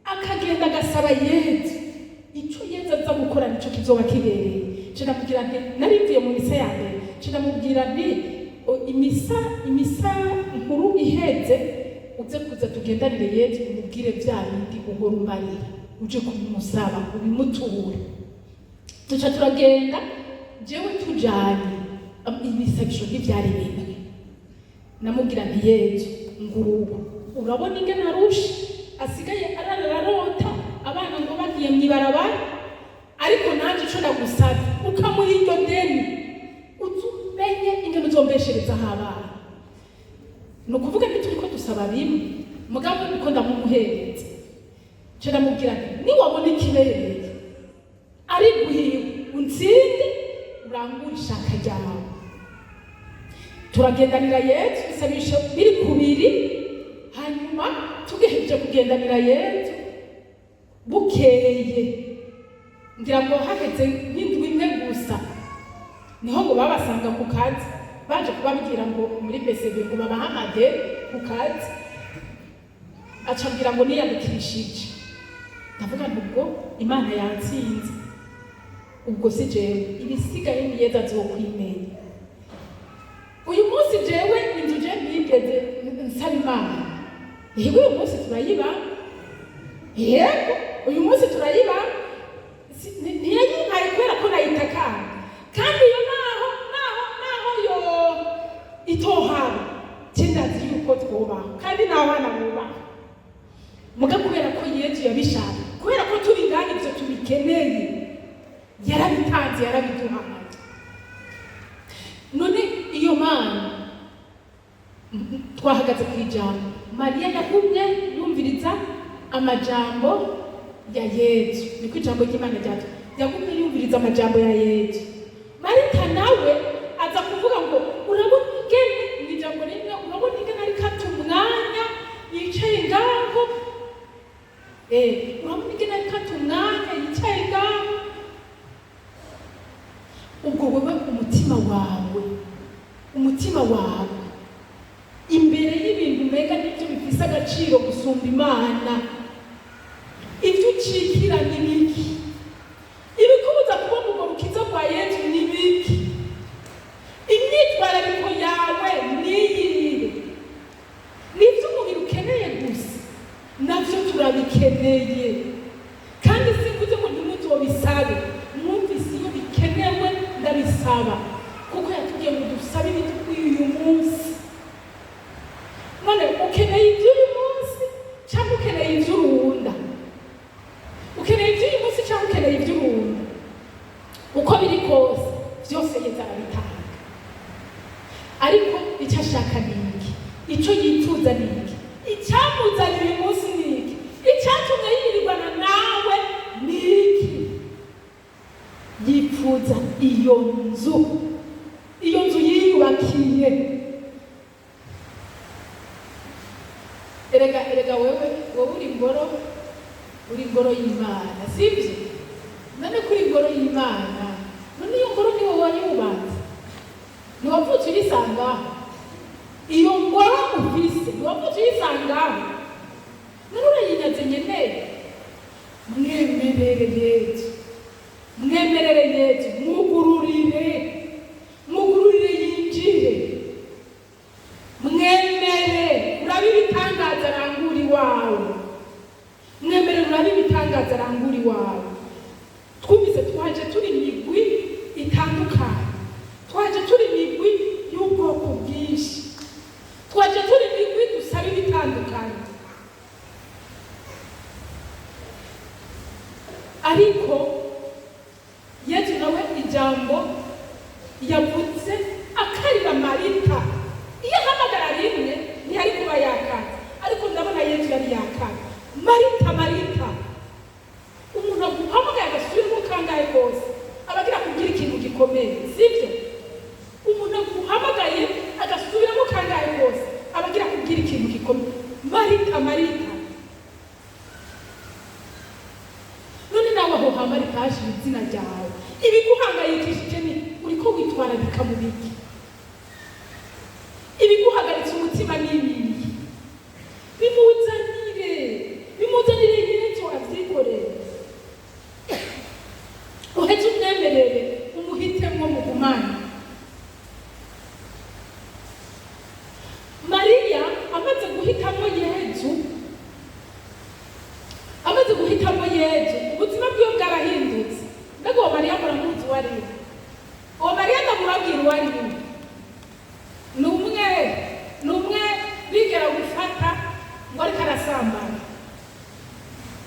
akagenda agasaba Yezu, ico Yezu aza gukora nico kizoba kibereye. Nca ndamubwira nti narimvuye mu misa ya mbere, nca ndamubwira nti imisa nkuru iheze uze kuza tugendanire Yezu umubwire vya bindi uhora umbarira, uje kumusaba ubimuture. Tuca turagenda jewe tujanye ibisabisho ntivyari bimwe. Namubwira nti Yezu nguruko urabona ingene arusha asigaye arararota abana ngo bagiye mwibarabara, ariko nanje ico nagusabye ukamuha iryo deni uzumenye ingene uzombeshereza abana. Nukuvuga nti turiko dusaba bimwe mugabo niko ndamumuhereza. Nca ndamubwira nti niwabona ikibereye ari guhiwe unsinde urangure ishaka ryawe. Turagendanira Yezu isabisho biri kubiri, hanyuma tugejeje kugendanira Yezu bukeye ngira ngo hageze nk'indwi imwe gusa niho ngo babasanga ku kazi baje kubabwira ngo muri PCB ngo babahamage ku kazi. Acambwira ngo niyandikishije, ndavuga nti ubwo Imana yatsinze, ubwo si jewe ibisigaye ni Yezu azokwimenya. Uyu munsi jewe inzu je nigeze nsaba Imana, yego uyu munsi turayiba, yego uyu munsi turayiba, ntiyayimpaye kubera ko nayitakanga, kandi iyo naho yo itohaba kindazi yuko twubaha kandi n'abana bubaha, muga kubera ko Yezu yabishaka, kubera ko turi ngaho ivyo tubikeneye yarabitanze yarabiduhaye. None iyo Mana twahagaze ku ijambo, Mariya yagumye yumviriza amajambo ya Yezu, niko ijambo ry'Imana ryacu, yagumye yumviriza amajambo ya Yezu. Marita nawe aza kuvuga ngo urabona ingene ijambo rimwe, urabona ingene ariko ata umwanya yicaye ngaho, urabona ingene ariko ata umwanya yicaye ngaho. Ubwo wewe umutima wawe imbere y'ibintu mbega n'ibyo bifise agaciro gusumba Imana, ibyo ucikira ni biki? Ibikubuza kubona ubwo bukiza bwa Yezu ni biki? Imyitwarariko yawe niyihe? Nivyo umubiri ukeneye gusa, navyo turabikeneye, kandi simvuze ngo ntimuzobisabe, mwumvise iyo bikenewe ndabisaba, kuko yatubwiye ngo dusabe ibidukwiye uyu munsi. None ukeneye iby'uyu munsi cyangwa ukeneye iby'uruhunda? Ukeneye iby'uyu munsi cyangwa ukeneye iby'uruhunda? Uko biri kose byose Yezu arabitanga, ariko icyo ashaka ni iki, icyo yifuza ni iki, icyamuzanye uyu munsi ni iki, icyatumye yirirwana nawe ni iki. Yifuza iyo nzu yiyubakiye. Erega wewe uri ngoro, uri ingoro y'Imana, sibyo? None kuri ingoro y'Imana, none iyo ngoro niwe wayubatse, niwavutse uyisangaho. Iyo ngoro ufise niwavutse uyisangaho, none urayinyaze nyeneye. Mwemerere Yesu, mwemerere Yesu, mwugururire yinjire, mwemere urabe ibitangaza arangura iwawe, mwemere urabe ibitangaza arangura iwawe. Twumvise twaje turi imigwi itandukanye, twaje turi imigwi y'ubwoko bwinshi, twaje turi imigwi dusaba ibitandukanye, ariko Yesu nawe ijambo yavuze akarira Marita. Iyo ahamagara rimwe ntiyari kuba yakana, ariko ndabona Yesu yari yakana. Marita, Marita, umuntu aguhamagaye agasubiramo kangahe kose abagira kugira ikintu gikomeye, sibyo? Umuntu aguhamagaye agasubiramo kangahe kose abagira kugira ikintu gikomeye. Marita, Marita, none nawe aho Marita haje izina ryawe, ibiguhangayikishije ni uriko witwararika mu biki? Ibiguhagaritse umutima n'ibindi bimuzanire Yesu avyikorere. Uheze umwemerere, umuhitemwo mugumane. Mariya amaze guhitamo Yesu, ubuzima bwiwe bwarahindutse. Mbega uwo Mariya muramuzi uwo ari we? Uwo Mariya ndamurabwira uwo ari we. Ni umwe bigera gufata ngo ariko arasambana.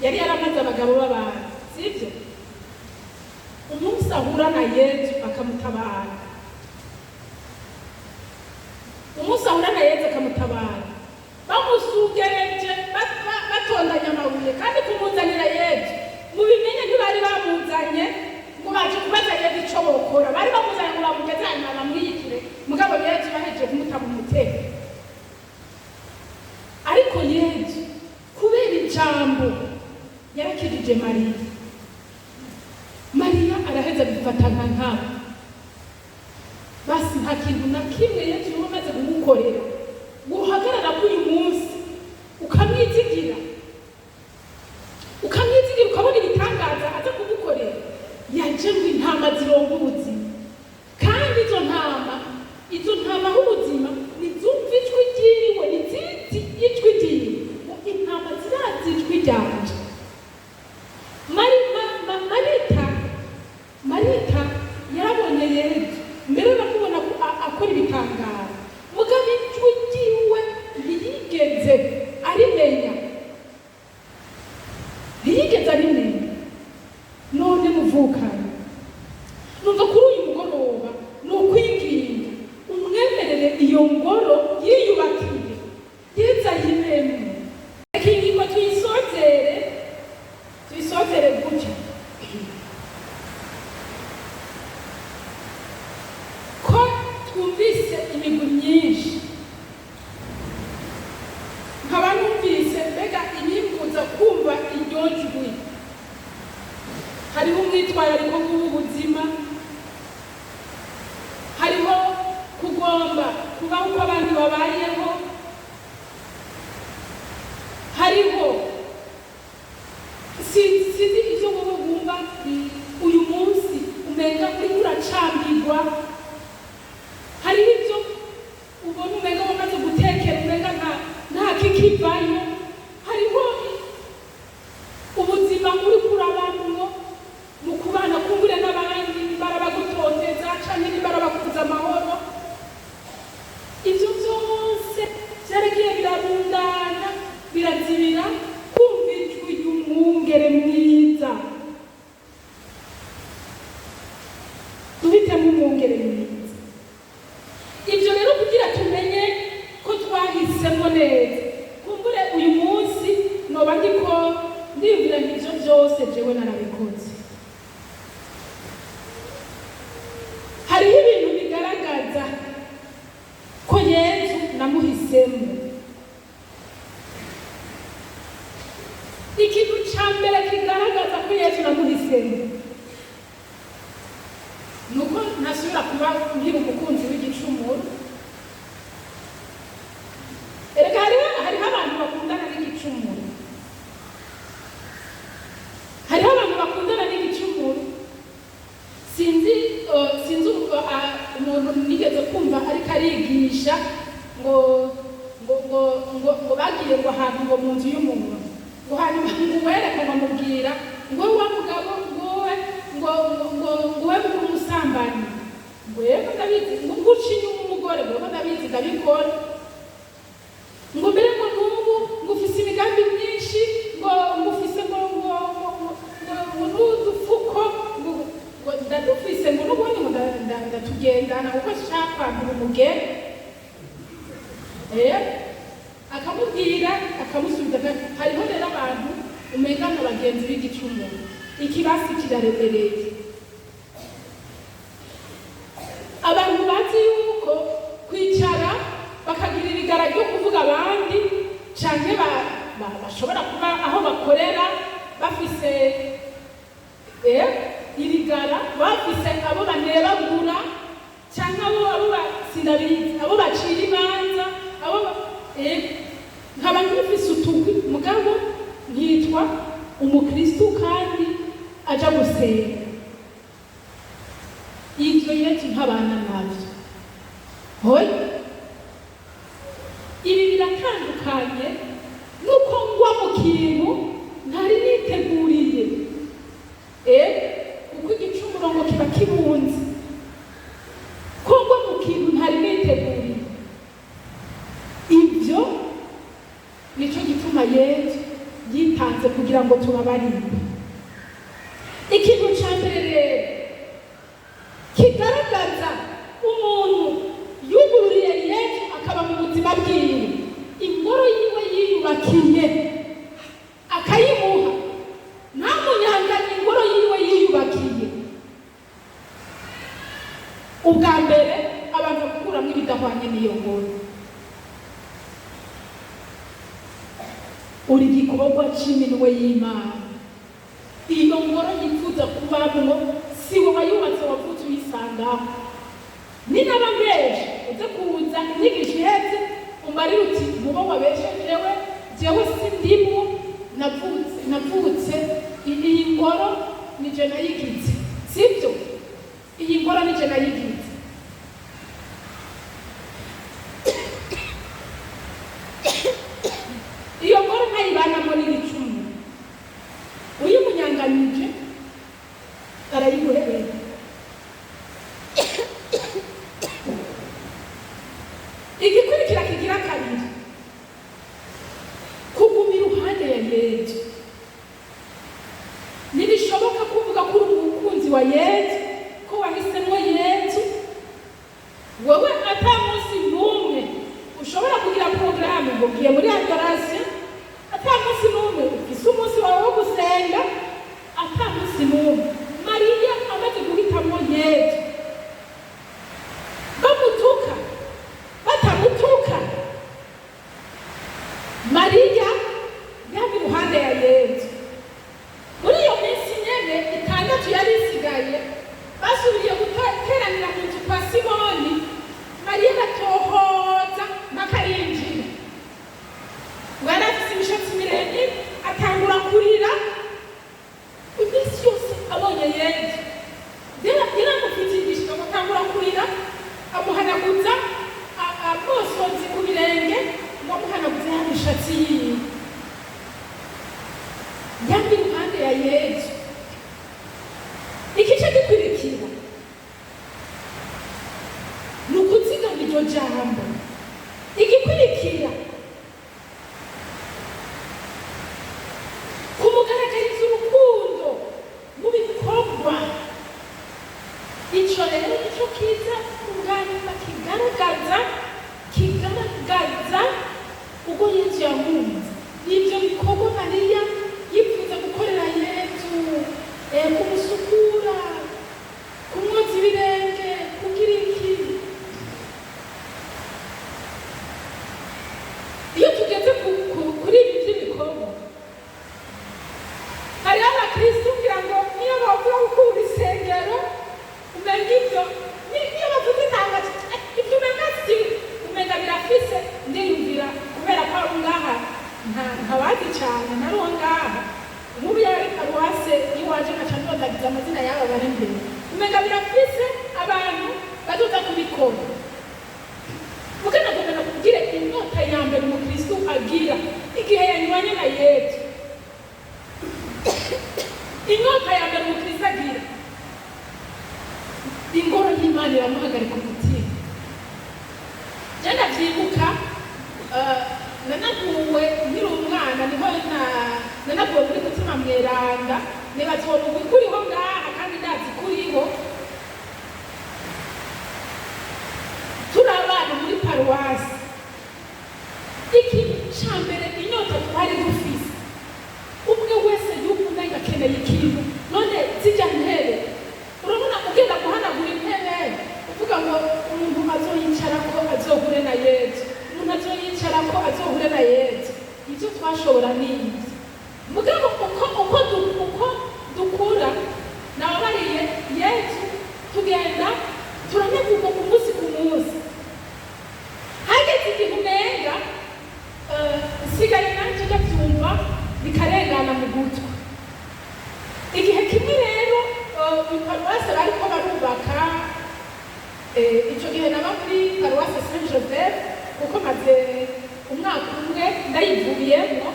Yari yaramaze abagabo b'abantu, sibyo? Umunsi ahura na Yesu akamutabara. Bamusugereje batondanya amabuye kandi kumuzanira Yesu. Mubimenye ntibari bamuzanye ngo baje kubaza Yesu ico bokora. Bari bamuzanye ngo bamugeze hanyuma bamwiyikire. Mugabo Yesu bahejeje kumutaba umutego. Ariko Yesu kubera ijambo yarakijije Mariya araheza bifata nkabo. Basi nta kintu na kimwe Yesu yamaze kumukorera guhagarara kuri uyu munsi ukamwizigira ukabona ibitangaza aza kugukorera. Yaje ngo intama zironga ubuzima, kandi izo ntama h'ubuzima nizumva ijwi ryiwe, nizizi ijwi ryiwe, intama zirazi ijwi ryanje. Marita yarabonye Yesu mbere no kubona ko akora ibitangaza, mugabo ijwi ryiwe ntiyigeze arimenya. None muvukanye, numva kuri uyu mugoroba ni ukwinginga umwemerere iyo ngoro yiyubakiye Yesu ayibemo. Reka ingingo tuyisozere gutya. Ko twumvise imigwi myinshi, nkaba numvise mbega inyimbuza kumva iryo jwi. Hariho umwitwarariko w'ubuzima, hariho kugomba kuba uko abantu babayeho, hariho sinzi ivyo wowe wumva uyu munsi umenga uriko uracambirwa, hariho ivyo ubona umenga wamaze gutekera umenga nta kikivayo, hariho ubuzima uriko urabamwo mu kubana kumbure n'abandi barabagutoteza canke barabakuza amahoro. Ivyo vyose vyaragiye birarundana birazibira kumva ijwi ry'umwungere mwiza. Duhitemo umwungere mwiza. Ivyo rero kugira tumenye ko twahisemo neza, kumbure uyu munsi noba ndiko ndibwira ivyo vyose jewe narabikoze. Hariho ibintu bigaragaza ko Yesu namuhisemo. Ikintu ca mbere arigisha ngo bagiye ngo ahantu ngo mu nzu y'umuntu ngo hanyuma ngo wereke ngo amubwira ngo wa mugabo ngo we muri umusambanyi ngo yego ndabizi ngo guca inyuma umugore ngo ndabizi ndabikora ngo mbere ngo n'ubu ngo ufise imigambi myinshi ngo ufise ngo n'udufuko ngo ndadufise ngo n'ubundi ngo ndatugendana kuko ashaka kwambura umugeni akamubwira akamusubiza. Hariho rero abantu umengana abagenzi b'igicumuro, ikibasi kiraremereye. Abantu bazi yuko kwicara bakagira irigara ryo kuvuga abandi canke bashobora kuba aho bakorera bafise irigara, bafise abo banebagura canke abo basinabizi, abo bacira imanza, abo nkaba nkifise utugwi mugabo nkitwa umukristu kandi aja gusenga. Ivyo Yesu ntabana navyo. Hoya ibi biratandukanye nuko ngwa mu kintu ntari niteguriye, kuko igicumuro ngo kiba kibunze. Ko ngwa mu kintu ntari niteguriye, ivyo nico gituma Yesu yitanze kugira ngo tubabarire. Ikintu ca mbere rero kigaragaza umuntu yugururiye Yesu akaba mu buzima bwiwe, ingoro yiwe yiyubakiye akayimuha, nta munyanganya ingoro yiwe yiyubakiye. Ubwa mbere abantu bakuramwo ibidahwanye n'iyo ngoro. Uri igikorwa c'iminwe y'Imana. Iyo ngoro yifuza kubamwo siwe wayubatse wavutse uyisangaho. Ni n'abambeshe uze kuza inyigisho ihetse umbarire uti mubo wabeshejewe jewe sindimwo, navutse iyi ngoro nije nayigize, sibyo? Iyi ngoro nije nayigize. Iyo ngoro ntayibanamo n'ibicumuro. Uyimunyanganije arayiguhebera. Igikurikira kigira kabiri, kuguma iruhande ya Yesu. Ntibishoboka kuvuga ko uri umukunzi wa Yesu, ko wahisemwo Yesu, wowe ata munsi n'umwe ushobora kugira porogaramu ngo ugiye muri adoration, ata munsi n'umwe ufise umunsi wawe wo gusenga, ata munsi n'umwe. Mariya amaze guhitamwo Yesu, bamutuka batamutuka, Mariya yaba iruhande ya Yesu. Muri iyo minsi nyene 6 yari isigaye, basubiriye guteranira mu nzu kwa Simoni, Mariya aratohoza n'akarinjira. Wari afise imishatsi miremire, atangura kurira. Iminsi yose abonye Yesu, yaramufitigisha agatangura kurira, amuhanaguza amosozi ku birenge, ngo amuhanaguze ya mishatsi yiwe. Yambi iruhande ya Yesu. Igice gikurikira ni ukuzigama iryo jambo. Igikurikira kumugaragariza urukundo mu bikorwa. Ico rero nico kiza ubwanyuma kigaragaza ubwo Yesu yahunze. Ivyo bikorwa Mariya yifuza gukorera Yesu, kumusukura, kumwoza ibirenge, kugira iki. Iyo tugeze kuri ibi vy'ibikorwa, hariho abakristu kugira ngo niyo bavuga gukura isengero, umenga ivyo niyo bavuze itangazo ivyo umenga si umenga birafise ndiyumvira, kubera ko ari ngaha ntabazi cane, nariho ngaha nk'ubu yari paruwase iwaje nkaca ndodagiza amazina y'aba bari imbere, umenga birafise abantu bazoza kubikora. agira igihe yanyuranye na Yesu. Inyota ya mbere umukristo agira, ingoro y'Imana iramuhagarika umutima. Je ndavyibuka nanaguwe nkiri umwana, niho nanaguwe muri Mutima Mweranda, nibaza uwo mugwi kuriho ngaha kandi ndazi kuriho. Turi abana muri paruwasi, ikintu ca mbere inyota twari dufise, umwe wese yumva akeneye ikintu. None zijya ntebe, urabona ugenda guhanagura intebe uvuga ngo umuntu azoyicara ko azohure na Yesu, umuntu azoyicara ko azohure na Yesu. Ibyo twashobora n'ibyo mugabo uko dukura nababariye Yesu, tugenda turanegurwa ku munsi ku munsi. Hageze igihe umenga sigaye nanje ndabyumva bikarengana mu gutwi. Igihe kimwe rero paruwasi bariko barubaka, icyo gihe naba muri paruwasi Saint Joseph kuko maze umwaka umwe ndayivuyemo,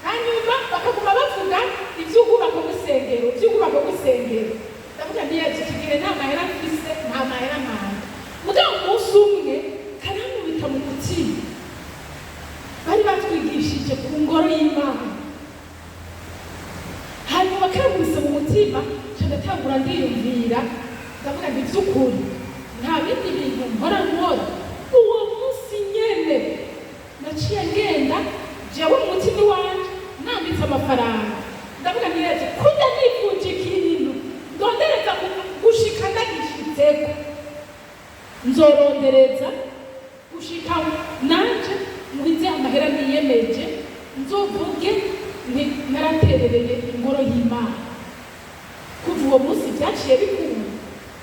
hanyuma bakaguma bavuga iby'ubwubako bw'isengero. Ndavuga nti Yesu, iki gihe nta mahera mfise, nta mahera mpanga. Mugabo umunsi umwe karamubita mu mutima, bari batwigishije ku ngoro y'Imana. Hanyuma karamubise mu mutima, ndatangura ndiyumvira, ndavuga nti by'ukuri nta bindi bintu nkora. Uwo munsi nyene naciye ngenda jewe mu mutima wanje nambitse amafaranga, ndavuga nti Yesu, kujya nivunja ikintu ndondereza gushika ndagishitseko, nzorondereza gushika nanje mubize amahera niyemeje, nzovuge nti naraterereye ingoro y'Imana. Kuva uwo munsi byaciye bikunda,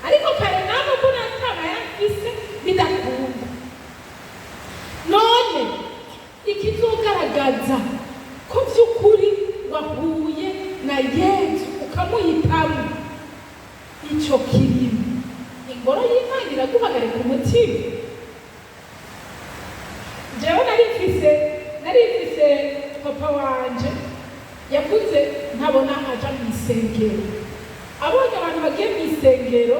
ariko kare nabo ko natamahera mfise bidakunda. None ikizogaragaza ko by'ukuri wahuye na Yesu ukamuhitamo, icyo kirimo ingoro y'Imana iraguhagarika umutima. Jewe nari mfise papa wanje yakuze ntabona aja mu isengero. Abonye abantu bagiye mu isengero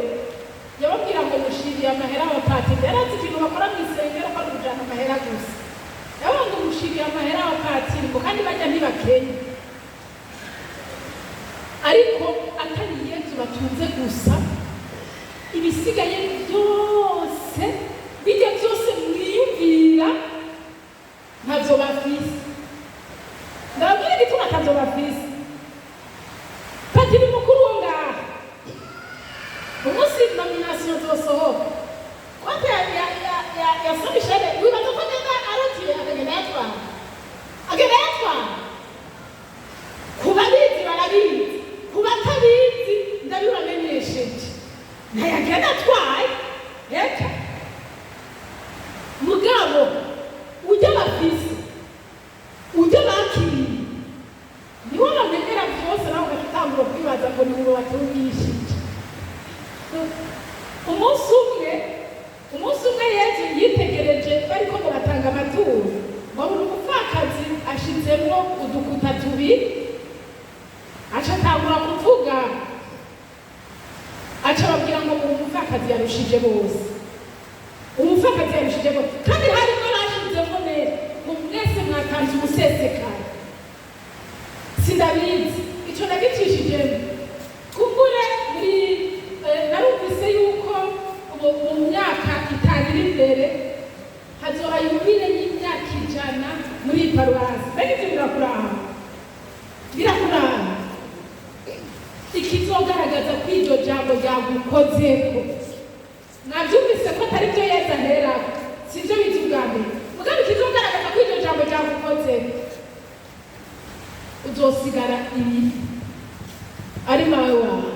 yababwira ngo mushiriye amahera abapatiri. Yarazi ikintu bakora mu isengero ko ari kujana amahera gusa. Yabona ngo mushiriye amahera abapatiri ngo kandi bajya ntibakenya. Ariko atari Yesu batunze gusa, ibisigaye byose bijya byose mwiyumvira ntavyo bafise. Ndabwira igituma ntavyo bafise. Patiri mukuru wo ngaha umunsi nomination zosohoka konte ya Saint Michel wibaza ko ngenda arotiye akagenda yatwara. Kubabizi barabizi, kubatabizi ndabibamenyesheje, ntayagenda atwaye. Reka mugabo ujya bafise, ujya bakiriye, niho bamenyera byose, nawe ugatangura kwibaza ngo ni uwo batungishije. Umunsi umwe Yesu yitegereje bariko ngo batanga amaturo, babura umupfakazi ashizemwo udukuta tubiri, aca atangura kuvuga, aca babwira ngo umupfakazi yarushije bose, umupfakazi yarushije bose. Kandi harimo abashizemwo neza ngo mwese mwatanze umusesekara. Sindabizi icyo nagicishijemo. Kumbure muri narumvise yuko mu myaka itanu iri imbere hazoba yubile y'imyaka 100 muri paruwasi. Mbega ibyo birakuraba. Ikizogaragaza ko iryo jambo ryagukozeko. Mwabyumvise ko atari byo Yesu aherako, si byo bizi ubwa mbere. Mugabo ikizogaragaza ko iryo jambo ryagukozeko, uzosigara ibi ari mawe wawe,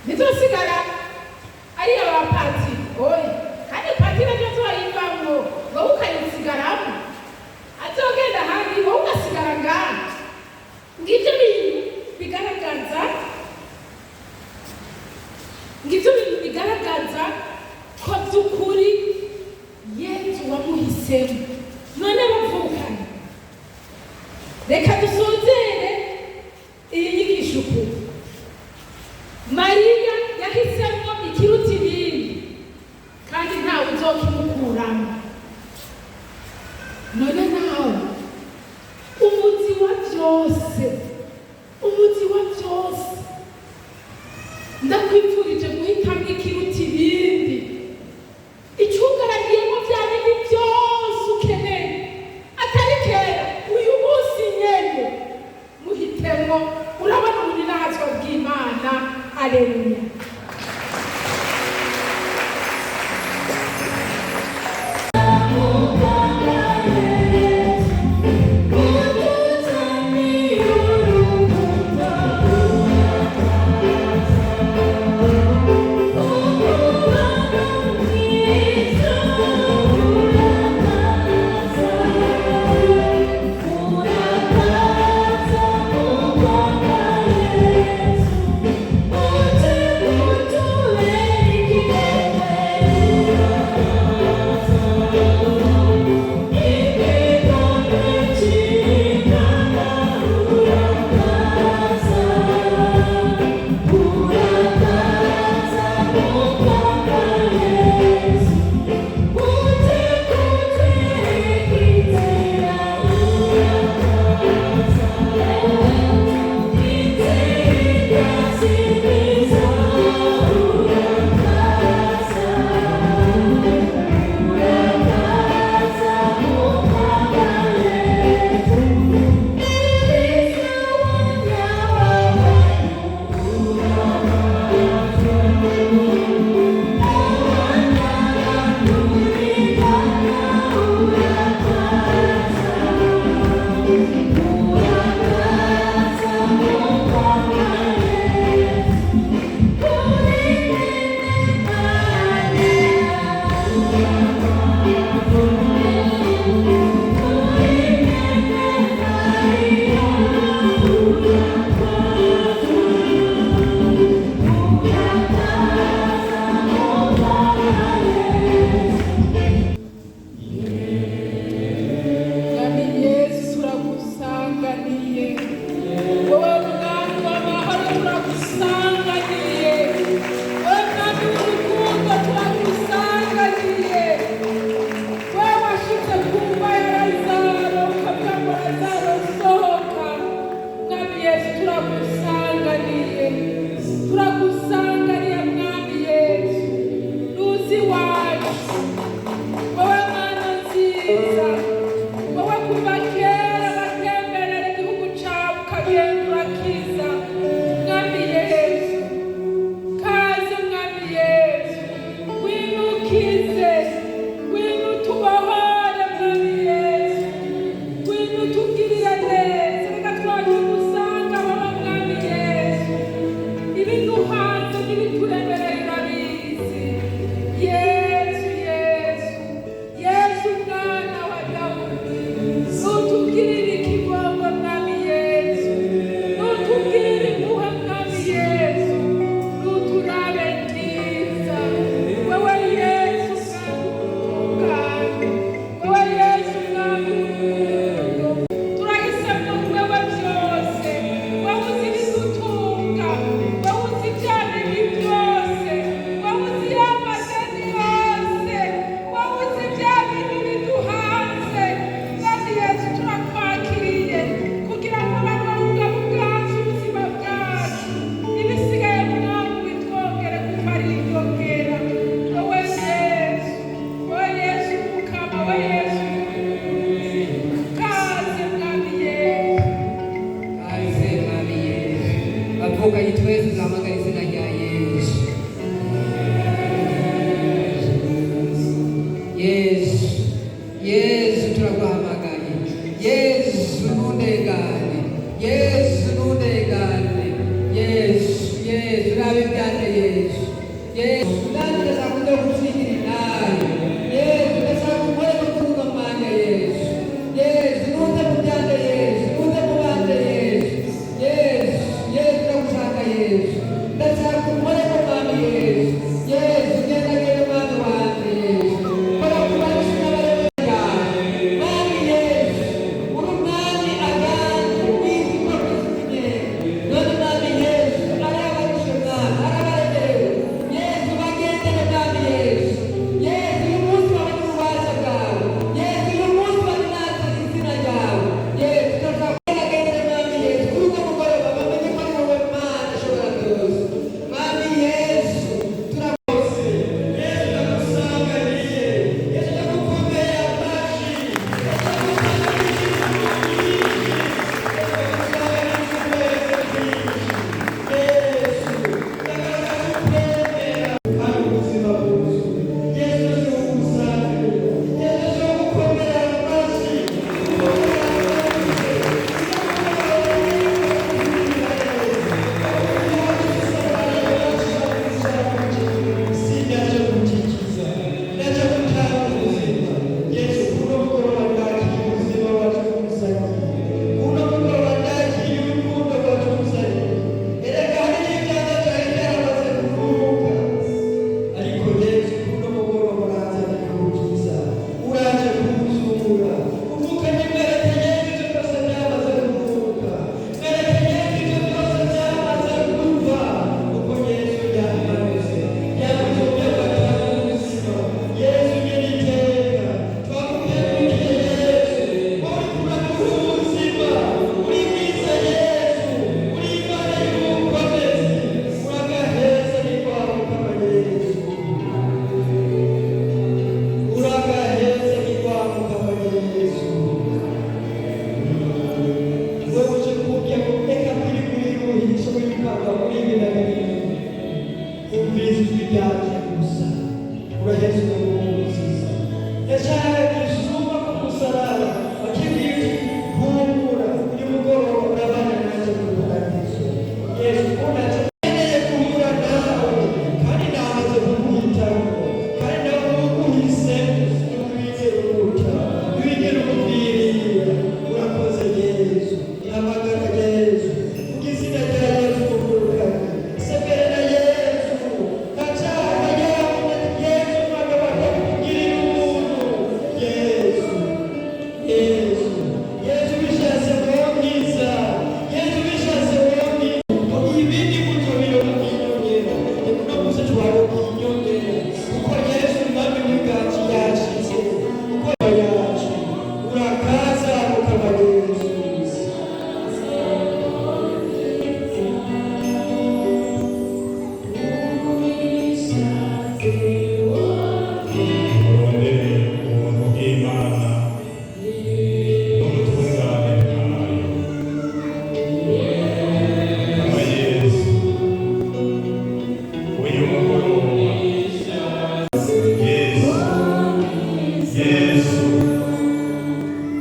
ntizosigara ari abapatiri. Oya, kandi patiri ajya turayivamwo wowe ukayisigaramo, azogenda ahandi wowe ugasigara ngaha. Ngibyo bintu bigaragaza ko by'ukuri Yesu wamuhisemo. None bavukana azokimukuramo. None nawe umuzi wa byose, umuzi wa byose, ndakwifurije guhitamo ikiruta ibindi, icyugaragiyemo bya bindi byose ukeneye atari kera, uyu munsi nyene muhitemo. Urabona ubuninazwa bw'Imana. Aleluya.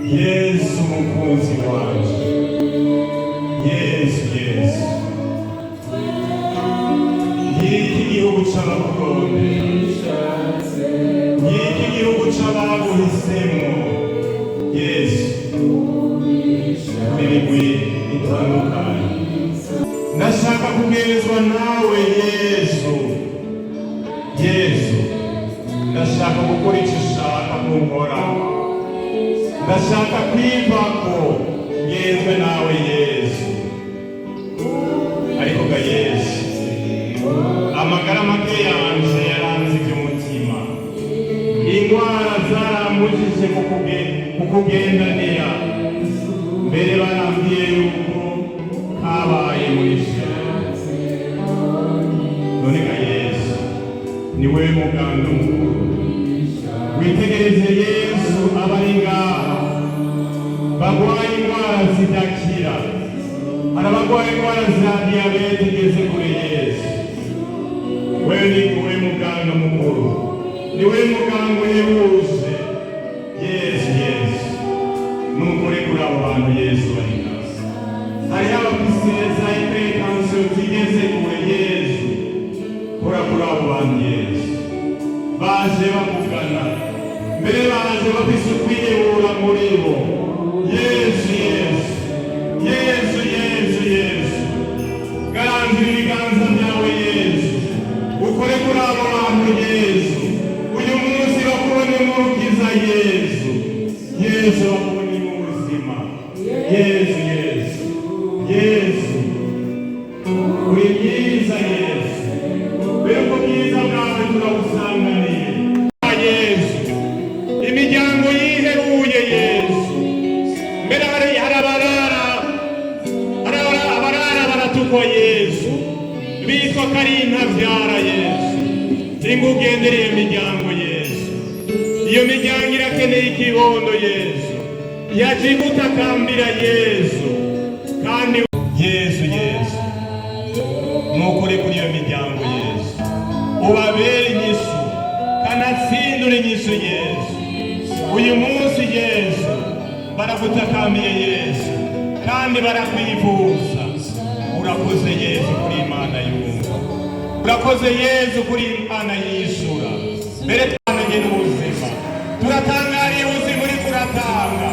Yesu mukunzi wanje, Yesu y'iki gihugu c'abakoroni, y'iki gihugu c'abaguhisemo, Yesu imigwi itandukanye, ndashaka kugenzwa nawe Yesu, ndashaka gukora ico ushaka kunkora, ndashaka kwivako ngenzwe nawe Yesu. Ariko ga Yesu, amagara make yanje yaranze ivy'umutima, ingwara zarambujije kukugendanira, mbere barambwiye yuko kabaye muri shira. None ga Yesu, ni wewe muganga mukuru, witegereze Yesu abari ngaha bagwaye ingwara zidakira, arabagwaye ingwara za diyabete igeze kure Yesu. Wewe ni wewe muganga mukuru, ni wewe muganga uhebuje Yesu. Nukuri kuri abo bantu Yesu bari ngaha, hariho abafise za hypertension zigeze kure Yesu, kora kuri abo bantu Yesu, baje bakugana, mbere baje bafise ukwiyebura muri bo. Yesu, garanzira ibiganza byawe Yesu, ukore kuri abo bantu Yesu, uyu munsi bakubone mu rukiza Yesu, bakubone mu buzima Yesu, uri mwiza Yesu, mbega ubwiza bwawe turabusanganiye Yesu, imiryango yiheruye Yesu, mbere hari abarara baratukwa Yesu, bitwa ko ari intavyara Yesu, ingugendereye imiryango Yesu, iyo miryango irakeneye ikibondo Yesu, yaje gutakambira Yesu, kandi Yesu nukuri kuri iyo miryango Yesu, ubabere inyishu, kanatsindure inyishu Yesu. Uyu munsi Yesu baragutakambiye Yesu, kandi barakwifuza. Urakoze Yesu kuri Imana yumva, urakoze Yesu kuri Imana yishura. Mbere twamenye n'ubuzima, turatangariye ubuzima uri kuratanga,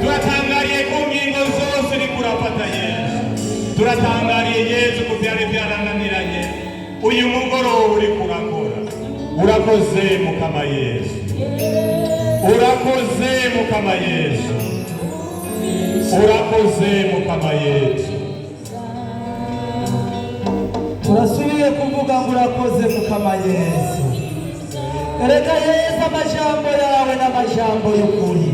turatangariye ku ngingo zose uri kurafata Yesu, turatangariye Yesu ku byari byarananiranye, uyu mugoroba uri kurakora. Urakoze Mukama Yesu, urakoze Mukama Yesu, urakoze Mukama Yesu. Turasubiye kuvuga ngo urakoze Mukama Yesu. Erega Yesu amajambo yawe n'amajambo y'ukuri.